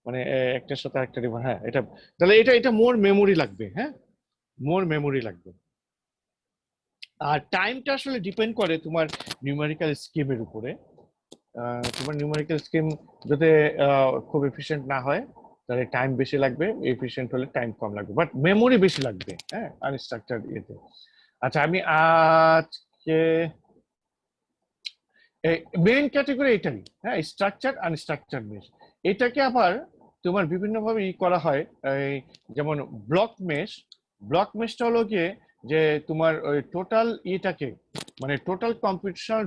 মানে একটার সাথে একটা ডিফারেন্ট। এটা তাহলে এটা মোর মেমোরি লাগবে। মোর মেমোরি লাগবে। আর টাইমটা আসলে ডিপেন্ড করে তোমার নিউমেরিক্যাল স্কিমের উপরে। তোমার নিউমেরিক্যাল স্কিম যদি খুব এফিশিয়েন্ট না হয় তাহলে টাইম বেশি লাগবে, এফিশিয়েন্ট হলে টাইম কম লাগবে, বাট মেমোরি বেশি লাগবে আনস্ট্রাকচার্ড ইয়েতে। আচ্ছা, আমি আজকে মেইন ক্যাটাগরি এটাই, স্ট্রাকচার আনস্ট্রাকচার্ড মেশ। এটাকে আবার তোমার বিভিন্ন ভাবে করা হয়, যেমন ব্লক মেশটা হলো গিয়ে যে তোমার ওই টোটাল ইটাকে, মানে টোটাল কম্পিউটেশনাল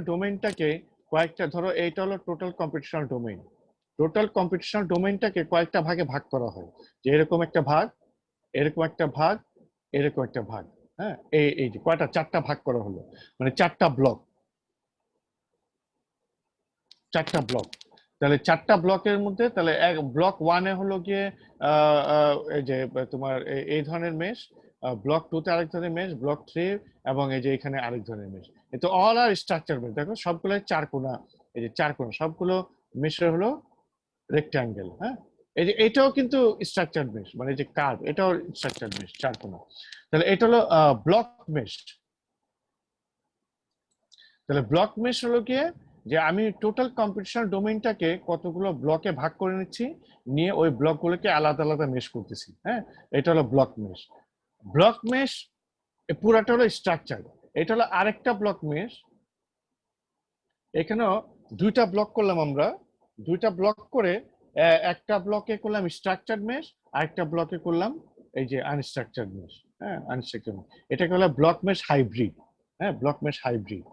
ডোমেইনটাকে কয়েকটা, ধরো এইটা হলো total computational domain, total computational ডোমেইনটাকে কয়েকটা ভাগে ভাগ করা হয়, যে এরকম একটা ভাগ, এরকম একটা ভাগ, এরকম একটা ভাগ। হ্যাঁ, এই যে কয়টা, 4টা ভাগ করা হলো, মানে 4টা ব্লক, 4টা ব্লক। তাহলে 4টা ব্লকের মধ্যে তাহলে ব্লক 1-এ হলো গিয়ে এই যে তোমার এই ধরনের মেশ, ব্লক 2-তে আরেক ধরনের মেশ, ব্লক 3 এবং এই যে এখানে আরেক ধরনের মেশ। তো অল আর স্ট্রাকচার মেশ, দেখো সবগুলো 4 কোণা, এই যে 4 কোণা সবগুলো মেশের হলো রেক্ট্যাঙ্গেল। হ্যাঁ, এই যে এটাও কিন্তু স্ট্রাকচার মেশ, মানে যে কার্ভ, এটাও স্ট্রাকচার মেশ 4 কোণা। তাহলে এটা হলো ব্লক মেশ। তাহলে ব্লক মেশ হলো গিয়ে যে আমি টোটাল কম্পিটিশনাল ডোমেইনটাকে কতগুলো ব্লকে ভাগ করে নিচ্ছি, নিয়ে ওই ব্লকগুলোকে আলাদা আলাদা মেশ করতেছি। হ্যাঁ, এটা হলো ব্লক মেশ। ব্লক মেশ পুরাটা হলো স্ট্রাকচার। এটা হলো আরেকটা ব্লক মেশ। এখানেও 2টা ব্লক করলাম আমরা, 2টা ব্লক করে একটা ব্লকে করলাম স্ট্রাকচার মেশ, আরেকটা ব্লকে করলাম এই যে আনস্ট্রাকচার মেশ। হ্যাঁ, আনস্ট্রাকচার মেশ, এটাকে হলো ব্লক মেশ হাইব্রিড। হ্যাঁ, ব্লক মেশ হাইব্রিড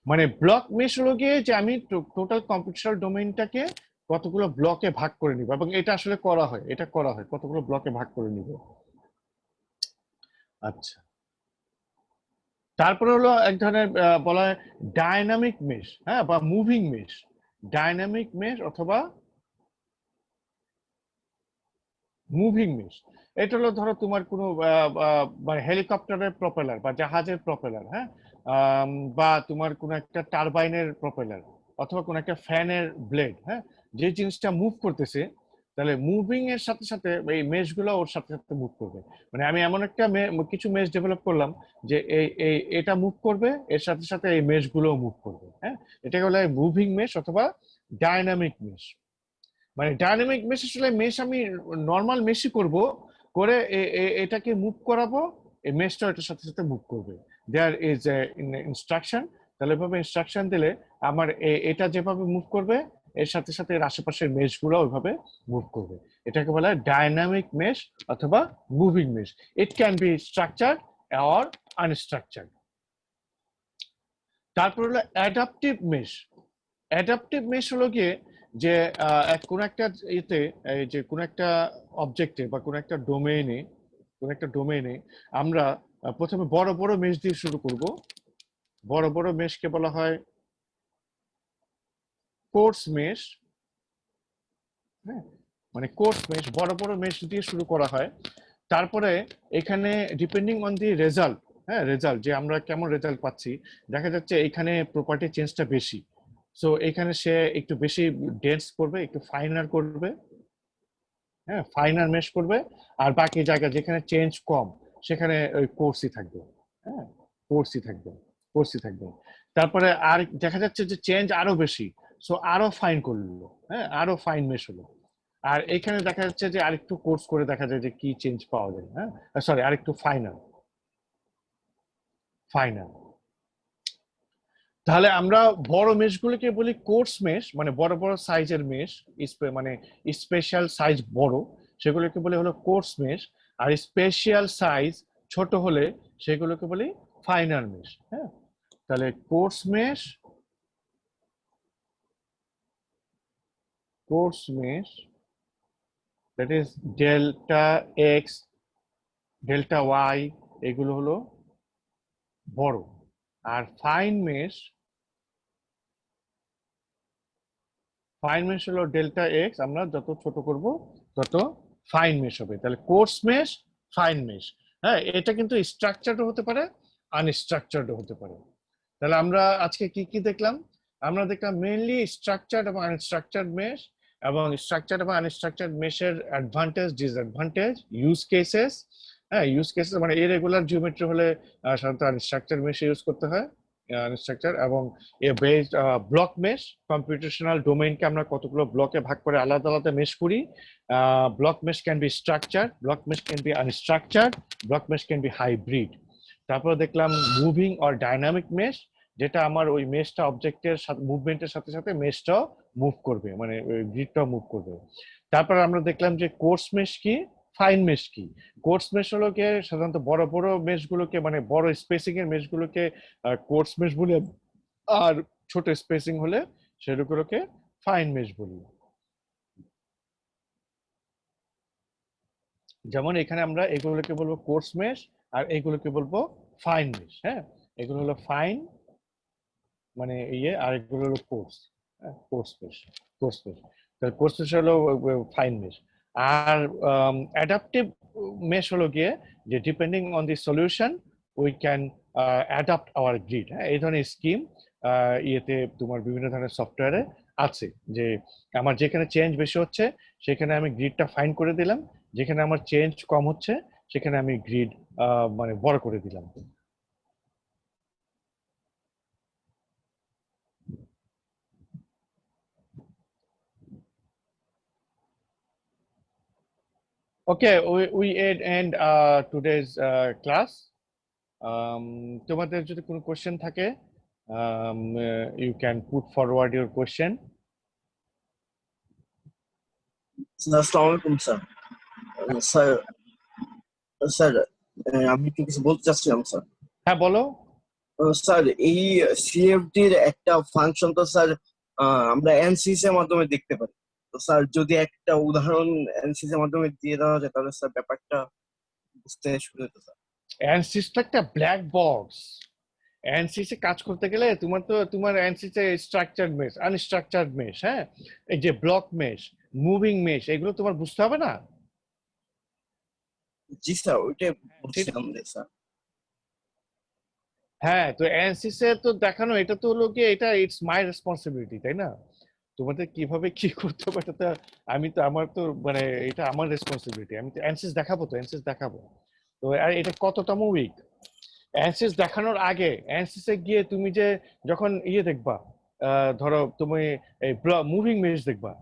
মানে ব্লক মেশ হলো গিয়ে যে আমি টোটাল কম্পিউটেশনাল ডোমেইনটাকে কতগুলো ব্লকে ভাগ করে নিব, এবং এটা আসলে করা হয়, এটা করা হয় কতগুলো ব্লকে ভাগ করে নিব। আচ্ছা, তারপরে হলো এক ধরনের বলা হয় ডাইনামিক মেশ, হ্যাঁ, বা মুভিং মেশ। ডাইনামিক মেশ অথবা মুভিং মেশ, এটা হলো ধরো তোমার কোনো মানে হেলিকপ্টারের প্রপেলার বা জাহাজের প্রপেলার, হ্যাঁ, বা তোমার কোনো একটা টারবাইনের প্রপেলার অথবা কোনো একটা ফ্যানের ব্লেড, হ্যাঁ, যে জিনিসটা মুভ করতেছে, তাহলে মুভিং এর সাথে সাথে এই মেশগুলো ওর সাথে সাথে মুভ করবে। মানে আমি এমন একটা কিছু মেশ ডেভেলপ করলাম যে এটা মুভ করবে, এর সাথে সাথে এই মেশগুলোও মুভ করবে। হ্যাঁ, এটাকে বলা হয় মুভিং মেশ অথবা ডাইনামিক মেশ। মানে ডাইনামিক মেশ আসলে মেশ আমি নর্মাল মেশই করব, করে এটাকে মুভ করাবো, এই মেশটা এটার সাথে সাথে মুভ করবে। দেয়ার ইজ ইনস্ট্রাকশন, তাহলে এভাবে ইনস্ট্রাকশন দিলে আমার এটা যেভাবে মুভ করবে, এর সাথে সাথে এর আশেপাশের মেশগুলো ওইভাবে মুভ করবে। এটাকে বলা হয় ডাইনামিক মেশ অথবা moving mesh. It can B structured or unstructured. তারপর হলো অ্যাডাপটিভ মেশ। অ্যাডাপটিভ মেশ হলো গিয়ে যে কোন একটা ইতে, এই যে কোন একটা অবজেক্টে বা কোন একটা ডোমেইনে আমরা প্রথমে বড় বড় মেশ দিয়ে শুরু করব। বড় বড় মেশকে বলা হয় কোর্স মেশ। হ্যাঁ, মানে কোর্স মেশ, বড় বড় মেশ দিয়ে শুরু করা হয়। তারপরে এখানে ডিপেন্ডিং অন দি রেজাল্ট, হ্যাঁ, রেজাল্ট যে আমরা কেমন রেজাল্ট পাচ্ছি, দেখা যাচ্ছে এখানে প্রপার্টি চেঞ্জটা বেশি, সো এখানে সে একটু বেশি ডেন্স করবে, একটু ফাইনার করবে, হ্যাঁ, ফাইনার মেশ করবে। আর বাকি জায়গা যেখানে চেঞ্জ কম, সেখানে ওই কোর্সই থাকবে। হ্যাঁ, কোর্সই থাকবে, কোর্সই থাকবে। তারপরে আর দেখা যাচ্ছে যে চেঞ্জ আরো বেশি, সো আরো ফাইন করলো, হ্যাঁ, আরো ফাইন মেশ হলো। আর এখানে দেখা যাচ্ছে যে আরেকটু কোর্স করে দেখা যায় যে কি চেঞ্জ পাওয়া যায়। হ্যাঁ, সরি, আরেকটু ফাইনাল। ফাইনাল তাহলে আমরা বড় মেশগুলোকে বলি কোর্স মেশ, মানে বড় বড় সাইজের মেশ, মানে স্পেশাল সাইজ বড়, সেগুলোকে বলে হলো কোর্স মেশ। আর স্পেশাল সাইজ ছোট হলে সেগুলোকে বলি ফাইনাল মেশ। হ্যাঁ, তাহলে coarse mesh, that is delta X, delta Y, এগুলো হলো বড়। আর ফাইন মেশ হলো ডেল্টা এক্স, আমরা যত ছোট করব তত ফাইন মেশ হবে। তাহলে কোর্স মেশ, ফাইন মেশ। হ্যাঁ, এটা কিন্তু স্ট্রাকচারড হতে পারে, আনস্ট্রাকচারড হতে পারে। তাহলে আমরা আজকে কি কি দেখলাম? আমরা দেখলাম মেইনলি স্ট্রাকচারড এবং আনস্ট্রাকচারড মেশ, এবং স্ট্রাকচারড এবং আনস্ট্রাকচারড মেশের অ্যাডভান্টেজ, ডিসঅ্যাডভান্টেজ, ইউজ কেসেস। হ্যাঁ, ইউজ কেসেস মানে ইরেগুলার জিওমেট্রি হলে সাধারণত আনস্ট্রাকচারড মেশ ইউজ করতে হয়, আনস্ট্রাকচার। এবং বেসড ব্লক মেশ, কম্পিউটেশনাল ডোমেইনকে আমরা কতগুলো ব্লকে ভাগ করে আলাদা আলাদা মেশ করি। Block mesh can be structured, block mesh can be unstructured, block mesh can be hybrid. তারপর দেখলাম মুভিং অর ডাইনামিক মেশ, যেটা আমার ওই মেশটা অবজেক্টের সাথে মুভমেন্টের সাথে সাথে মেশটাও মুভ করবে, মানে ওই গ্রিডটাও মুভ করবে। তারপর আমরা দেখলাম যে কোর্স মেশ কি, ফাইন মেশ কি। কোর্স মেশ হলো গিয়ে সাধারণত বড় বড় মেশগুলোকে, মানে বড় স্পেসিং এর মেশগুলোকে কোর্স মেশ বলে, আর ছোট স্পেসিং হলে সেগুলোকে ফাইন মেশ বলি। যেমন এখানে আমরা এগুলোকে বলবো কোর্স মেশ আর এগুলোকে বলবো ফাইন মেশ। হ্যাঁ, এগুলো হলো ফাইন মানে ইয়ে, আর এগুলো হলো coarse. Coarse mesh, coarse mesh. তাহলে কোর্স মেশ হলো ফাইন মেশ। আর অ্যাডাপটিভ মেশ হলো গিয়ে যে depending on the solution we can adapt our grid. হ্যাঁ, এই ধরনের স্কিম ইয়েতে তোমার বিভিন্ন ধরনের সফটওয়্যারে আছে, যে আমার যেখানে চেঞ্জ বেশি হচ্ছে সেখানে আমি গ্রিডটা ফাইন করে দিলাম, যেখানে আমার চেঞ্জ কম হচ্ছে সেখানে আমি গ্রিড মানে বড় করে দিলাম। Okay, we end today's class. তোমাদের যদি কোনো কোশ্চেন থাকে, you can put forward your question. আসসালামু আলাইকুম স্যার। স্যার স্যার আমি একটু কিছু বলতে চাচ্ছিলাম স্যার। হ্যাঁ বলো। স্যার এই সিএফডির একটা ফাংশন তো স্যার আমরা এনসিসি এর মাধ্যমে দেখতে পারি। তো স্যার যদি একটা উদাহরণ এনসিসি এর মাধ্যমে দিয়ে দেওয়া যায় তাহলে স্যার ব্যাপারটা বুঝতে সুবিধা হতো স্যার। অ্যানসিস তো একটা ব্ল্যাক বক্স। অ্যানসিসে কাজ করতে গেলে তোমার অ্যানসিসে স্ট্রাকচার্ড মেশ, আনস্ট্রাকচার্ড মেশ, হ্যাঁ, এই যে ব্লক মেশ, মুভিং মেশ, এগুলো তোমার বুঝতে হবে না? জি স্যার, ওইটাই বলছিলাম স্যার। হ্যাঁ, তো এনসিসি তো দেখানো, এটা তো হলো গিয়ে এটা ইটস মাই রেসপন্সিবিলিটি, তাই না? তোমাদের কিভাবে কি করতে হবে এটা তো আমি তো, আমার তো মানে এটা আমার রেসপন্সিবিলিটি। আমি তো এনসিস দেখাবো, তো এনসিস দেখাবো। তো আর এটা কততম উইক এনসিস দেখানোর আগে, এনসিসে গিয়ে তুমি যে যখন ইয়ে দেখবা, ধরো তুমি এই মুভিং মেশ দেখবা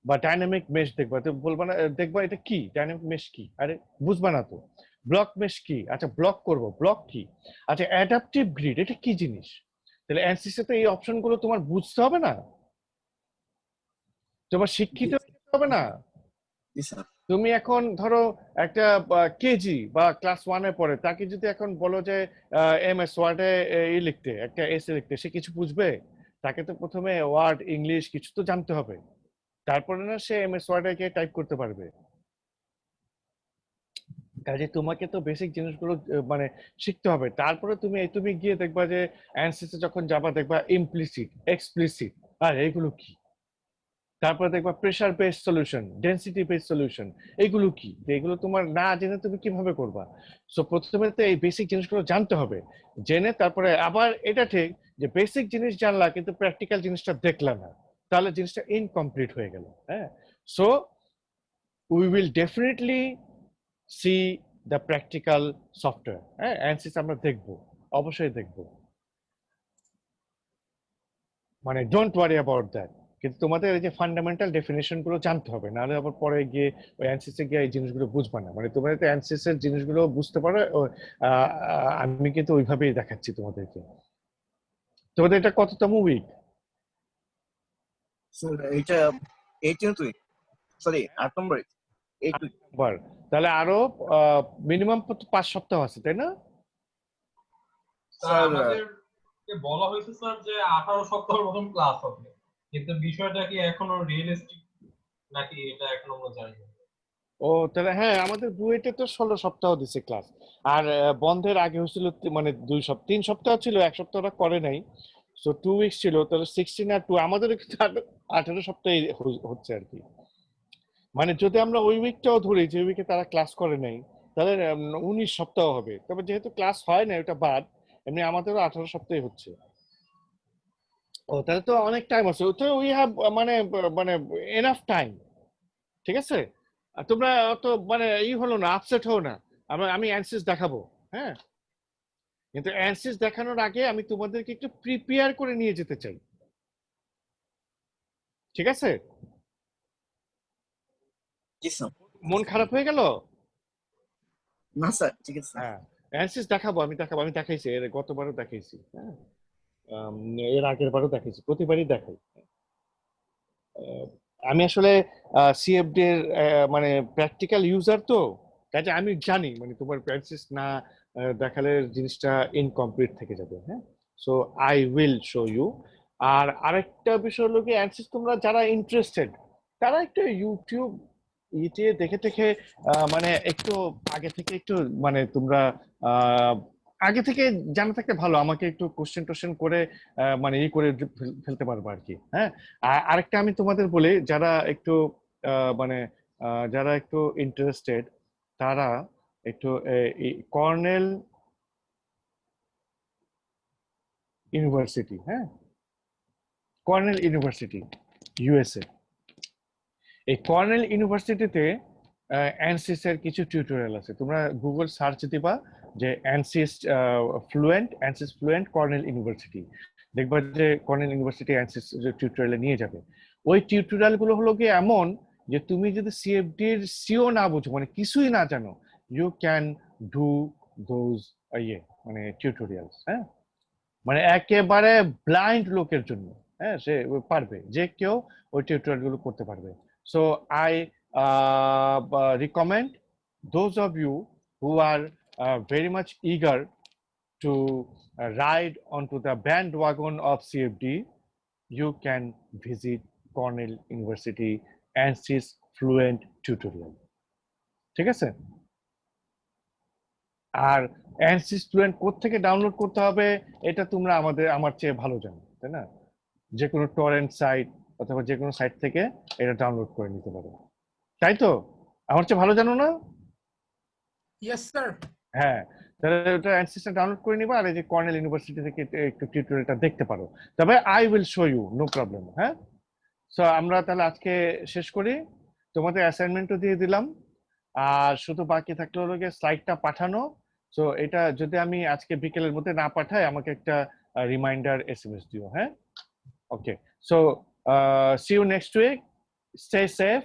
বা ডাইনামিক মেশ দেখবা, তো বলবা না, দেখবা এটা কি ডাইনামিক মেশ কি, আরে বুঝবা না তো। ব্লক মেশ কি, আচ্ছা ব্লক করব, ব্লক কি, আচ্ছা অ্যাডাপটিভ গ্রিড এটা কি জিনিস। তাহলে এনসিসি তে এই অপশনগুলো তোমার বুঝতে হবে না, তোমার শিক্ষিত হতে হবে না। জি স্যার। তুমি এখন ধরো একটা কেজি বা ক্লাস ওয়ানে পড়ে, তাকে যদি এখন বলো যে এমএস ওয়ার্ডে ই লিখতে, একটা এসে লিখতে, সে কিছু বুঝবে? তাকে তো প্রথমে ওয়ার্ড ইংলিশ কিছু তো জানতে হবে, তারপরে না সে এমএস ওয়ার্ডে গিয়ে টাইপ করতে পারবে। কাজে তোমাকে তো বেসিক জিনিসগুলো মানে শিখতে হবে, তারপরে তুমি গিয়ে দেখবা যে অ্যানসিসে যখন যাবা দেখবা ইমপ্লিসিট, এক্সপ্লিসিট, আর এইগুলো কি, তারপরে দেখবা pressure based solution, density based solution, এগুলো কি, তো এগুলো তোমার না জেনে তুমি কিভাবে করবা? সো প্রথমে তো এই বেসিক জিনিসগুলো জানতে হবে, জেনে তারপরে আবার এটা ঠিক যে বেসিক জিনিস জানলা কিন্তু প্র্যাকটিক্যাল জিনিসটা দেখলা না, তাহলে জিনিসটা ইনকমপ্লিট হয়ে গেল। হ্যাঁ, so we will definitely C the practical software. হ্যাঁ, অ্যানসিস আমরা দেখবো, অবশ্যই দেখবো, মানে ডোন্ট ওয়ারি অ্যাবাউট দ্যাট। কিন্তু তোমাদের এই যে ফান্ডামেন্টাল ডেফিনেশন গুলো জানতে হবে, নাহলে আবার পরে গিয়ে ওই অ্যানসিসে গিয়ে এই জিনিসগুলো বুঝবা না। মানে তোমরা তো অ্যানসিসের জিনিসগুলো বুঝতে পারো, আমি কিন্তু ওইভাবেই দেখাচ্ছি তোমাদেরকে। তোমাদের এটা কততম উইক? স্যার এইটা 18th উইক, সরি 8 নম্বর, 8 উইক। তাহলে আরো মিনিমাম 5 সপ্তাহ আছে, তাই না? স্যার আমাদেরকে বলা হয়েছে স্যার যে 18 সপ্তাহের মতন ক্লাস হবে, কিন্তু বিষয়টা কি এখনো রিয়েলিস্টিক নাকি এটা এখনো আমরা জানি না। ও তাহলে হ্যাঁ, আমাদের বুয়েটে তো 16 সপ্তাহ দিছে ক্লাস। আর বন্ধের আগে হয়েছিল মানে 2 সপ্তাহ, 3 সপ্তাহ ছিল, 1 সপ্তাহ ওরা করে নাই। সো 2 উইকস ছিল, তাহলে 16 আর 2 আমাদের 18 সপ্তাহে হচ্ছে আর কি। মানে যদি আমরা ওই উইকটাও ধরি যে উইকে তারা ক্লাস করে নাই, তাহলে 19 সপ্তাহ হবে। তবে যেহেতু ক্লাস হয় না ওটা বাদ, এমনি আমাদেরও 18 সপ্তাহে হচ্ছে। ও তাহলে তো অনেক টাইম আছে, তো উই হ্যাভ মানে মানে এনাফ টাইম। ঠিক আছে, আর তোমরা অত মানে হলো না, আপসেট হও না। আমি অ্যানসিস দেখাবো, হ্যাঁ, কিন্তু অ্যানসিস দেখানোর আগে আমি তোমাদেরকে একটু প্রিপেয়ার করে নিয়ে যেতে চাই। ঠিক আছে? জি স্যার। মন খারাপ হয়ে গেল? না স্যার, ঠিক আছে। হ্যাঁ, অ্যানসিস দেখাবো, আমি দেখাইছি, এর গতবারও দেখাইছি, হ্যাঁ, এর আগের বারও দেখাইছি, প্রতিবারই দেখাই। আমি আসলে সিএফডি এর মানে প্র্যাকটিক্যাল ইউজার, তো কাজে আমি জানি মানে তোমার প্র্যাকটিস না দেখালে জিনিসটা ইনকমপ্লিট থেকে যাবে। হ্যাঁ, so I will show you. আর আরেকটা বিষয় হলো কি, অ্যানসিস তোমরা যারা ইন্টারেস্টেড তারা একটু ইউটিউব ইটে দেখে দেখে মানে একটু আগে থেকে একটু মানে তোমরা আগে থেকে জানা থাকতে ভালো, আমাকে একটু কোশ্চেন টোশ্চেন করে মানে ই করে ফেলতে পারবো আর কি। হ্যাঁ, আরেকটা আমি তোমাদের বলি, যারা একটু মানে যারা একটু ইন্টারেস্টেড তারা একটু কর্নেল ইউনিভার্সিটি, হ্যাঁ কর্নেল ইউনিভার্সিটি ইউএসএ, এই কর্নেল ইউনিভার্সিটিতে অ্যানসিস এর কিছু টিউটোরিয়াল আছে। তোমরা গুগল সার্চ দিবা যে অ্যানসিস ফ্লুয়েন্ট কর্নেল ইউনিভার্সিটি, দেখবা যে কর্নেল ইউনিভার্সিটি অ্যানসিস টিউটোরিয়ালে নিয়ে যাবে। ওই টিউটোরিয়াল গুলো হলো কি এমন যে তুমি যদি সিএফডির সিও না বুঝো, মানে কিছুই না জানো, ইউ ক্যান ডু দোজ মানে টিউটোরিয়ালস। হ্যাঁ, মানে একেবারে ব্লাইন্ড লোকের জন্য, হ্যাঁ সে পারবে, যে কেউ ওই টিউটোরিয়াল গুলো করতে পারবে। So I recommend those of you who are very much eager to ride onto the bandwagon of CFD, you can visit Cornell University ANSYS Fluent Tutorial. ঠিক আছে? আর ANSYS Fluent কোত্থেকে ডাউনলোড করতে হবে এটা তোমরা আমার চেয়ে ভালো জানো, তাই না? যে কোনো টরেন্ট সাইট অথবা যে কোনো সাইট থেকে এটা ডাউনলোড করে নিতে পারো, তাই তো? আমার চেয়ে ভালো জানো না? Yes sir. হ্যাঁ, তাহলে ওটা অ্যানসিসটা ডাউনলোড করে নিবা, আর এই যে কর্নেল ইউনিভার্সিটি থেকে একটু টিউটোরিয়ালটা দেখতে পারো। তবে I will show you, no problem. হ্যাঁ, সো আমরা তাহলে আজকে শেষ করি, তোমাদের অ্যাসাইনমেন্টও দিয়ে দিলাম, আর শুধু বাকি থাকলো হলো গিয়ে স্লাইডটা পাঠানো। সো এটা যদি আমি আজকে বিকেলের মধ্যে না পাঠাই, আমাকে একটা রিমাইন্ডার এসএমএস দিও। হ্যাঁ, okay, so see you next week, stay safe.